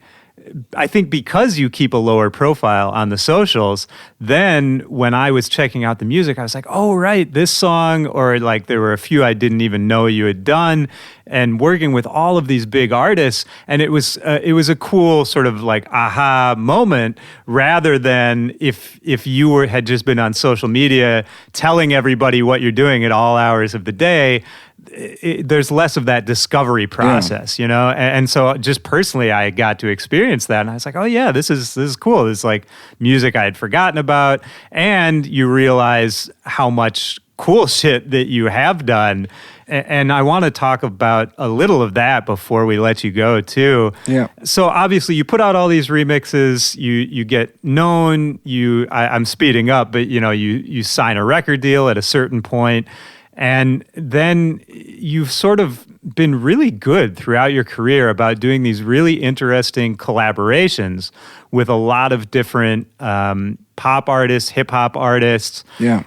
I think because you keep a lower profile on the socials, then when I was checking out the music, I was like, oh, right, this song, or like there were a few I didn't even know you had done, and working with all of these big artists. And it was a cool sort of like aha moment, rather than if you had just been on social media telling everybody what you're doing at all hours of the day. There's less of that discovery process, you know? And so just personally, I got to experience that. And I was like, oh yeah, this is cool. It's like music I had forgotten about. And you realize how much cool shit that you have done. And I want to talk about a little of that before we let you go too. Yeah. So obviously you put out all these remixes, you get known, I'm speeding up, but you know, you sign a record deal at a certain point. And then you've sort of been really good throughout your career about doing these really interesting collaborations with a lot of different pop artists, hip hop artists. Yeah.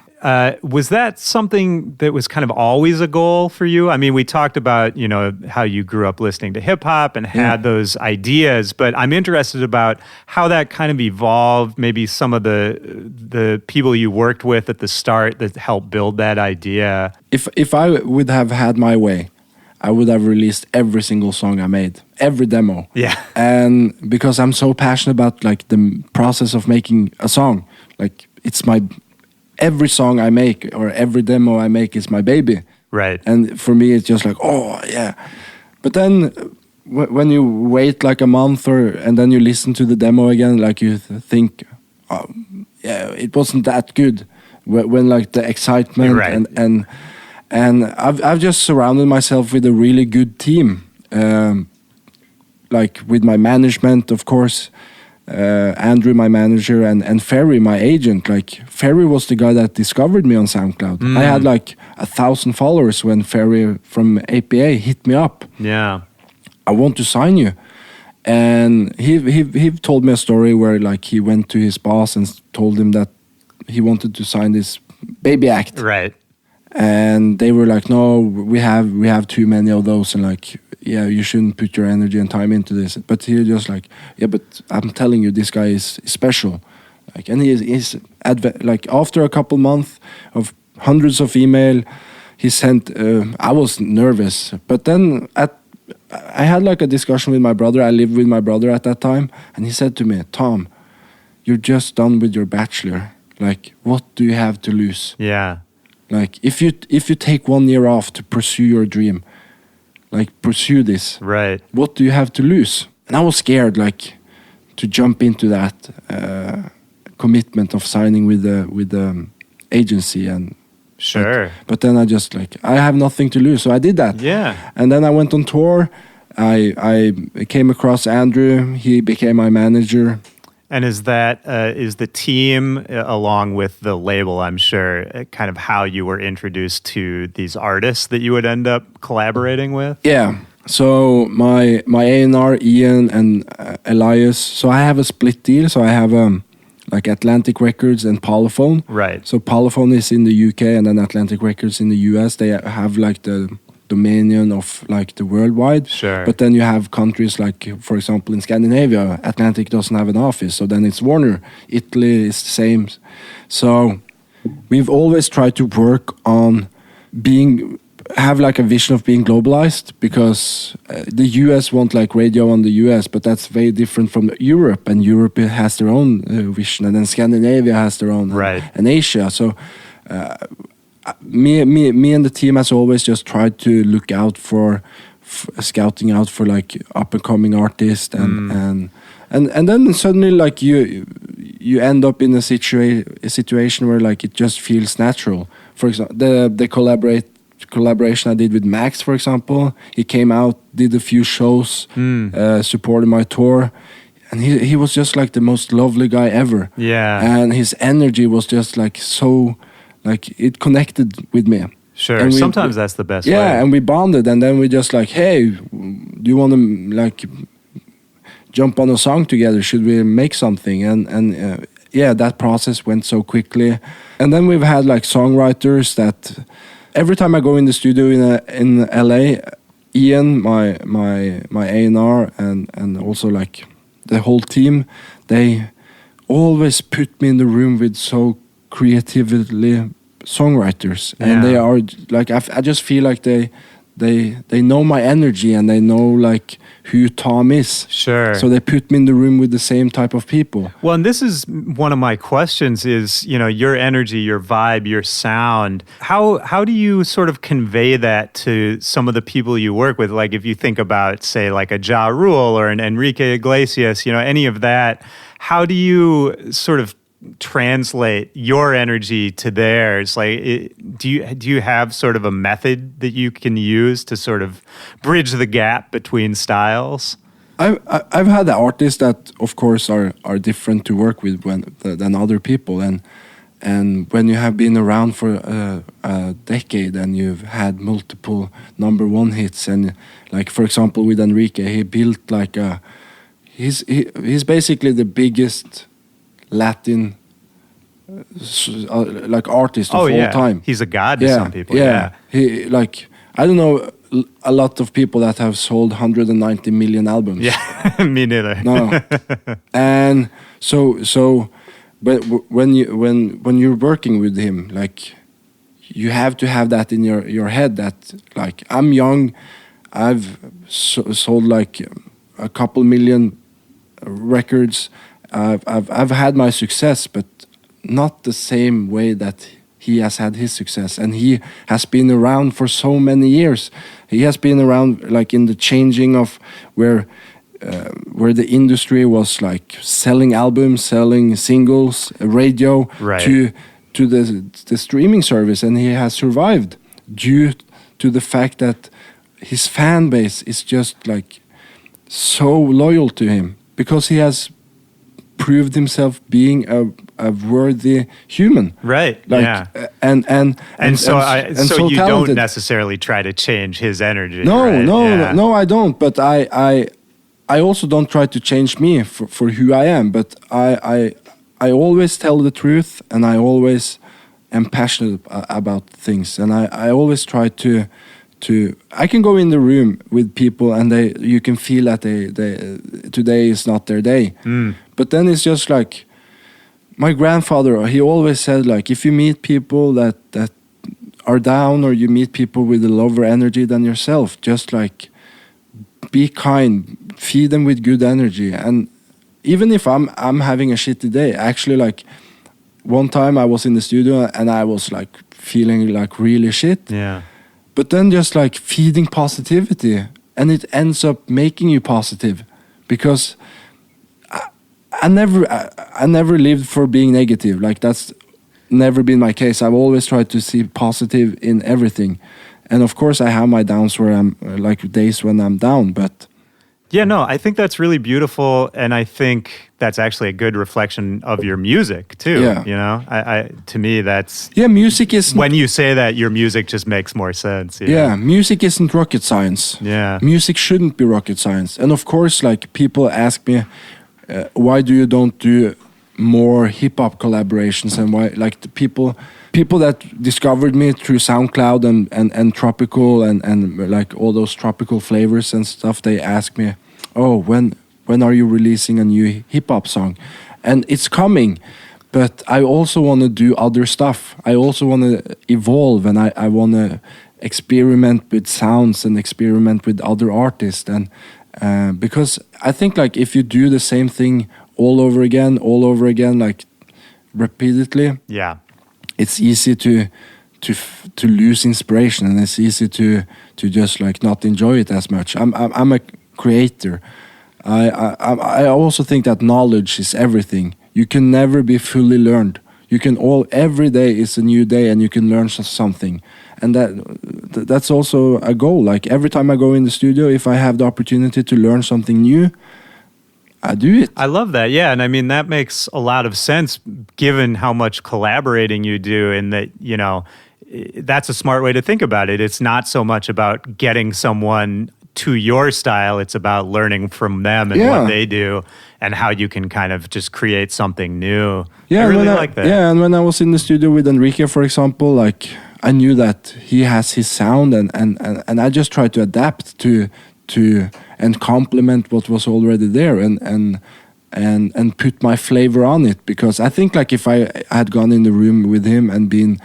Was that something that was kind of always a goal for you? I mean, we talked about, you know, how you grew up listening to hip hop and had those ideas, but I'm interested about how that kind of evolved, maybe some of the people you worked with at the start that helped build that idea. If I would have had my way, I would have released every single song I made, every demo. Yeah. And because I'm so passionate about like the process of making a song, like it's every song I make or every demo I make is my baby. Right. And for me, it's just like, oh, yeah. But then when you wait like a month and then you listen to the demo again, like you think, oh, yeah, it wasn't that good. When like the excitement and I've just surrounded myself with a really good team. Like with my management, of course, Andrew, my manager, and Ferry, my agent. Like Ferry was the guy that discovered me on SoundCloud. I had like 1,000 followers when Ferry from APA hit me up. Yeah, I want to sign you, and he told me a story where like he went to his boss and told him that he wanted to sign this baby act. Right. And they were like, no, we have too many of those, and like, yeah, you shouldn't put your energy and time into this. But he just like, yeah, but I'm telling you, this guy is special. Like, and he's like after a couple months of hundreds of email, he sent. I was nervous, but then I had like a discussion with my brother. I lived with my brother at that time, and he said to me, Tom, you're just done with your bachelor. Like, what do you have to lose? Yeah. Like, if you take 1 year off to pursue your dream, like, pursue this. Right. What do you have to lose? And I was scared, like, to jump into that commitment of signing with the agency. And sure. But then I just, like, I have nothing to lose, so I did that. Yeah. And then I went on tour. I came across Andrew. He became my manager. And is the team, along with the label, I'm sure, kind of how you were introduced to these artists that you would end up collaborating with? Yeah. So my A&R, Ian, and Elias. So I have a split deal. So I have like Atlantic Records and Polyphone. Right. So Polyphone is in the UK, and then Atlantic Records in the US. They have like the dominion of like the worldwide. Sure. But then you have countries like, for example, in Scandinavia, Atlantic doesn't have an office, so then it's Warner. Italy is the same. So we've always tried to work on have like a vision of being globalized, because the US want like radio on the US, but that's very different from Europe, and Europe has their own vision, and then Scandinavia has their own, right. And Asia. So me and the team has always just tried to look out for scouting out for like up and coming artists, and then suddenly like you end up in a situation where like it just feels natural. For example, the collaboration I did with Max, for example, he came out, did a few shows, supported my tour, and he was just like the most lovely guy ever. Yeah. And his energy was just like so, like it connected with me. Sure. And sometimes that's the best way. Yeah, and we bonded, and then we just like, hey, do you want to like jump on a song together? Should we make something? And yeah, that process went so quickly. And then we've had like songwriters that every time I go in the studio in LA, Ian, my A&R, and also like the whole team, they always put me in the room with so creatively songwriters, and they are like I just feel like they know my energy, and they know like who Tom is. Sure. So they put me in the room with the same type of people. Well, and this is one of my questions is, your energy, your vibe, your sound. How do you sort of convey that to some of the people you work with? Like if you think about, say, like a Ja Rule or an Enrique Iglesias, any of that, how do you sort of translate your energy to theirs? Like, do you have sort of a method that you can use to sort of bridge the gap between styles? I've had artists that, of course, are different to work with than other people, and when you have been around for a decade and you've had multiple #1 hits, and like for example with Enrique, he built like he's basically the biggest Latin like artist of all time. He's a god to some people. He like, I don't know a lot of people that have sold 190 million albums. Yeah, me neither. No, and so, but when you're working with him, like you have to have that in your head that like I'm young, I've sold like a couple million records. I've had my success, but not the same way that he has had his success, and he has been around for so many years. He has been around like in the changing of where the industry was like selling albums, selling singles, radio, right, to the streaming service, and he has survived due to the fact that his fan base is just like so loyal to him, because he has proved himself being a worthy human, right? Like, yeah, and so you talented. don't necessarily try to change his energy. No, right? no, I don't. But I also don't try to change me for who I am. But I always tell the truth, and I always am passionate about things, and I always try to. I can go in the room with people, and you can feel that today is not their day. But then it's just like my grandfather. He always said, like, if you meet people that are down, or you meet people with a lower energy than yourself, just like be kind, feed them with good energy. And even if I'm having a shitty day, actually, like one time I was in the studio and I was like feeling like really shit. Yeah. But then just like feeding positivity, and it ends up making you positive, because I never lived for being negative. Like that's never been my case. I've always tried to see positive in everything, and of course I have my downs where I'm like days when I'm down. But yeah, no, I think that's really beautiful, and I think that's actually a good reflection of your music too. Yeah. I to me that's music is when you say that, your music just makes more sense. Yeah, music isn't rocket science. Yeah, music shouldn't be rocket science. And of course, like people ask me, why don't do more hip hop collaborations, and why like the people people that discovered me through SoundCloud and tropical and like all those tropical flavors and stuff, they ask me, oh, when are you releasing a new hip-hop song? And it's coming, but I also want to do other stuff. I also want to evolve, and I want to experiment with sounds and experiment with other artists. And because I think like if you do the same thing all over again, like repeatedly, yeah, it's easy to lose inspiration, and it's easy to just like not enjoy it as much. I'm a creator. I also think that knowledge is everything. You can never be fully learned. You can every day is a new day, and you can learn something. And that's also a goal. Like every time I go in the studio, if I have the opportunity to learn something new, I do it. I love that. Yeah. And I mean, that makes a lot of sense given how much collaborating you do, and that, you know, that's a smart way to think about it. It's not so much about getting someone to your style. It's about learning from them and what they do and how you can kind of just create something new. Yeah, I really like that. Yeah, and when I was in the studio with Enrique, for example, like I knew that he has his sound, and I just tried to adapt to and complement what was already there, and put my flavor on it. Because I think like if I had gone in the room with him and been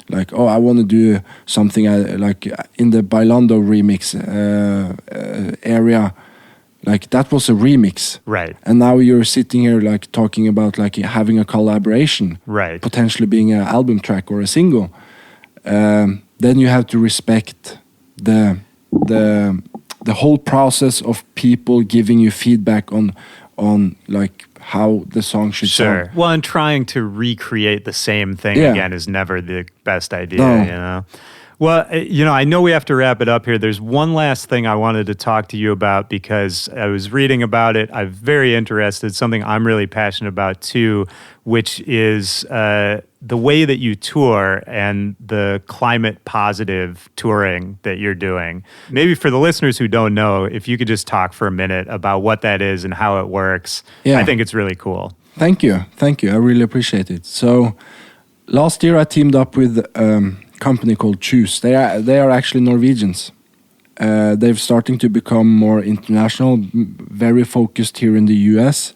like, oh, I want to do something like in the Bailando remix area, like that was a remix, right? And now you're sitting here like talking about like having a collaboration, right? Potentially being an album track or a single. Then you have to respect the whole process of people giving you feedback on like how the song should sound. Well, and trying to recreate the same thing again is never the best idea, No. you know? Well, you know, I know we have to wrap it up here. There's one last thing I wanted to talk to you about because I was reading about it. I'm very interested, something I'm really passionate about too, which is the way that you tour and the climate positive touring that you're doing. Maybe for the listeners who don't know, if you could just talk for a minute about what that is and how it works. Yeah. I think it's really cool. Thank you. I really appreciate it. So last year I teamed up with company called Choose. They are actually Norwegians. They're starting to become more international, very focused here in the US.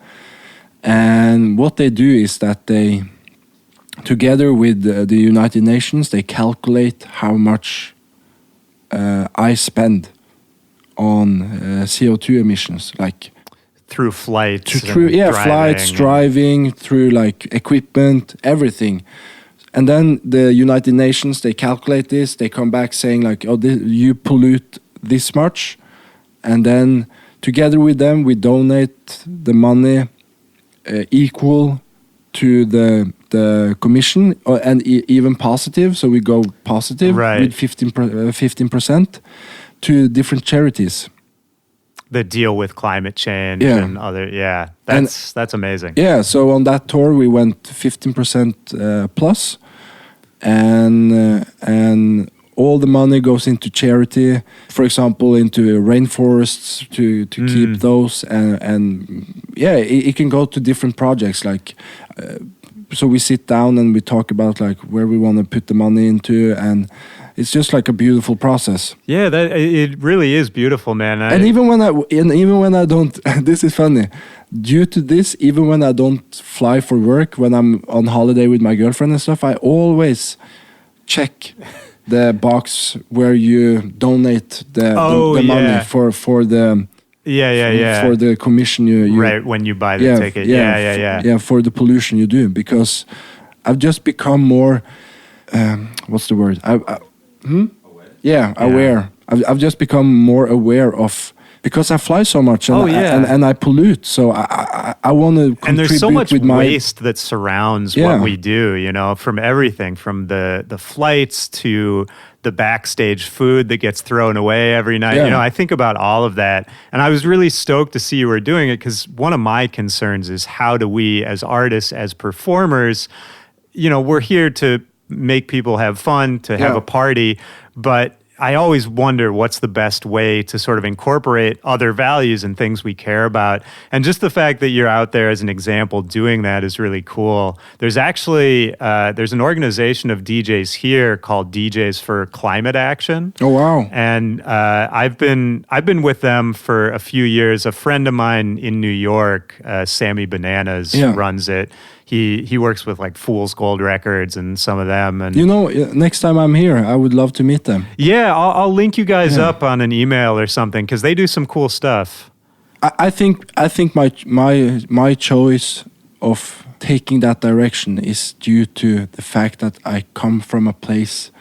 And what they do is that they, together with the United Nations, they calculate how much I spend on CO2 emissions, like through flights, flights, driving, through like equipment, everything. And then the United Nations, they calculate this. They come back saying like, oh, you pollute this much. And then together with them, we donate the money equal to the commission, and even positive. So we go positive with 15% to different charities that deal with climate change and other. Yeah, that's amazing. Yeah, so on that tour we went 15% plus. And all the money goes into charity, for example, into rainforests to keep those, and it can go to different projects. Like, so we sit down and we talk about like where we want to put the money into, and it's just like a beautiful process. Yeah, it really is beautiful, man. And even when I don't, this is funny. Due to this, even when I don't fly for work, when I'm on holiday with my girlfriend and stuff, I always check the box where you donate the money for the for the commission you right when you buy the ticket. Yeah, for the pollution you do, because I've just become more what's the word? Aware. I've just become more aware of. Because I fly so much and I pollute, so I want to contribute. And there's so much with waste that surrounds what we do, you know, from everything, from the flights to the backstage food that gets thrown away every night. You know, I think about all of that, and I was really stoked to see you were doing it, because one of my concerns is how do we, as artists, as performers, you know, we're here to make people have fun, to have a party, but I always wonder what's the best way to sort of incorporate other values and things we care about. And just the fact that you're out there as an example doing that is really cool. There's actually there's an organization of DJs here called DJs for Climate Action. Oh wow! And I've been with them for a few years. A friend of mine in New York, Sammy Bananas, runs it. He works with like Fool's Gold Records and some of them. And next time I'm here, I would love to meet them. Yeah, I'll link you guys up on an email or something because they do some cool stuff. I think my choice of taking that direction is due to the fact that I come from a place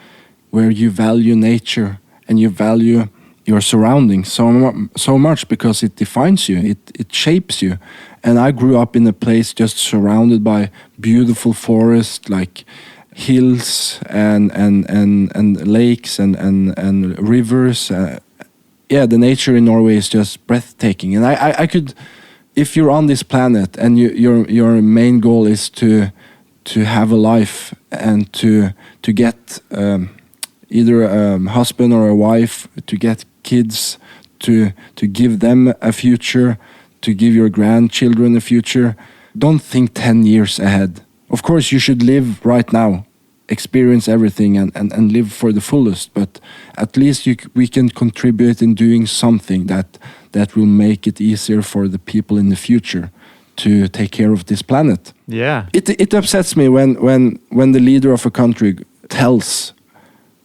where you value nature and you value your surroundings so much because it defines you, it shapes you. And I grew up in a place just surrounded by beautiful forest, like hills and lakes and rivers. The nature in Norway is just breathtaking. And I could, if you're on this planet and your main goal is to have a life and to get either a husband or a wife, to get kids, to give them a future, to give your grandchildren a future, don't think 10 years ahead. Of course, you should live right now, experience everything and live for the fullest, but at least we can contribute in doing something that will make it easier for the people in the future to take care of this planet. Yeah. It upsets me when the leader of a country tells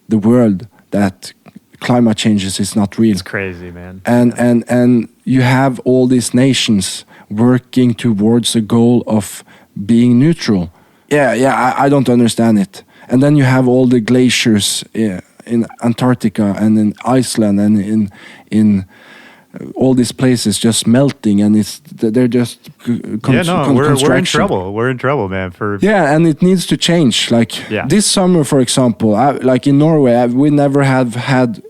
the world that climate changes is not real. It's crazy, man. And you have all these nations working towards a goal of being neutral. I don't understand it. And then you have all the glaciers in Antarctica and in Iceland and in all these places just melting, and they're just we're in trouble. We're in trouble, man. And it needs to change. This summer, for example, like in Norway, we never have had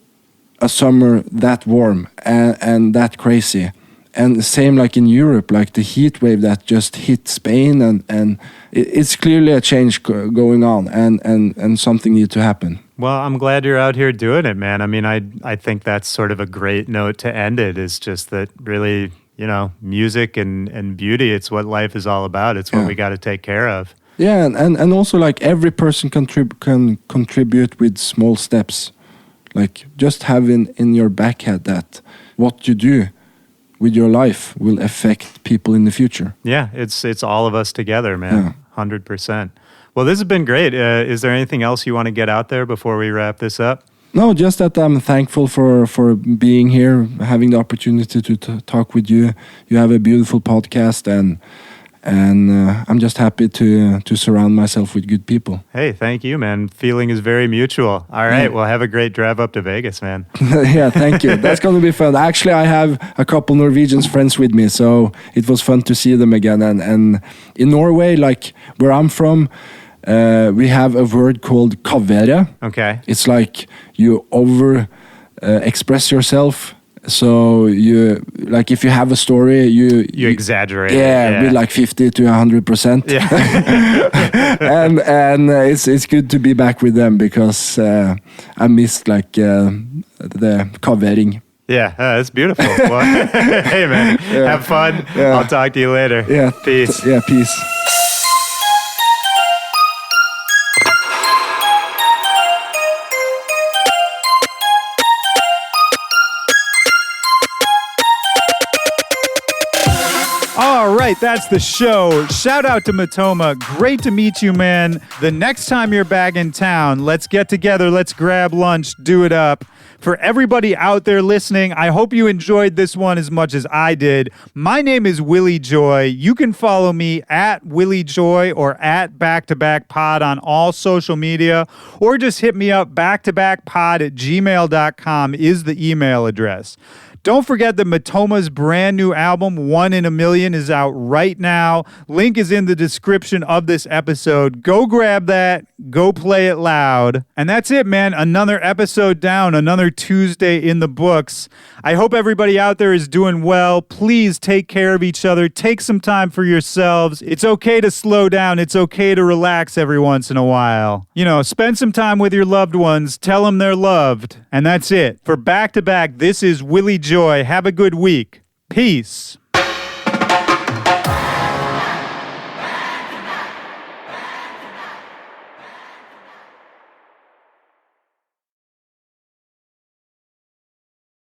a summer that warm and that crazy. And the same like in Europe, like the heat wave that just hit Spain, and it's clearly a change going on, and something needs to happen. Well, I'm glad you're out here doing it, man. I mean, I think that's sort of a great note to end it, is just that really, music and beauty, it's what life is all about. It's what we got to take care of. Yeah, and also like every person can contribute with small steps. Like just having in your back head that what you do with your life will affect people in the future. Yeah, it's all of us together, man. 100%. Well, this has been great. Is there anything else you want to get out there before we wrap this up? No, just that I'm thankful for being here, having the opportunity to talk with you. You have a beautiful podcast, and I'm just happy to surround myself with good people. Hey, thank you, man. Feeling is very mutual. All right, well, have a great drive up to Vegas, man. Yeah, thank you. That's going to be fun. Actually, I have a couple Norwegian friends with me, so it was fun to see them again. And in Norway, like where I'm from, we have a word called kavere. Okay. It's like you express yourself. So you like if you have a story, you exaggerate. Yeah, with like 50 to 100%. Yeah. and it's good to be back with them because I missed like the covering. Yeah, that's beautiful. Well, hey man, have fun. I'll talk to you later. Yeah, peace. Yeah, peace. All right, that's the show. Shout out to Matoma. Great to meet you, man. The next time you're back in town, let's get together. Let's grab lunch. Do it up. For everybody out there listening, I hope you enjoyed this one as much as I did. My name is Willy Joy. You can follow me at Willy Joy or at BackToBackPod on all social media, or just hit me up. BackToBackPod@gmail.com is the email address. Don't forget that Matoma's brand new album, 1 in a Million, is out right now. Link is in the description of this episode. Go grab that. Go play it loud. And that's it, man. Another episode down. Another Tuesday in the books. I hope everybody out there is doing well. Please take care of each other. Take some time for yourselves. It's okay to slow down. It's okay to relax every once in a while. You know, spend some time with your loved ones. Tell them they're loved. And that's it. For Back to Back, this is Willy Joy. Have a good week. Peace.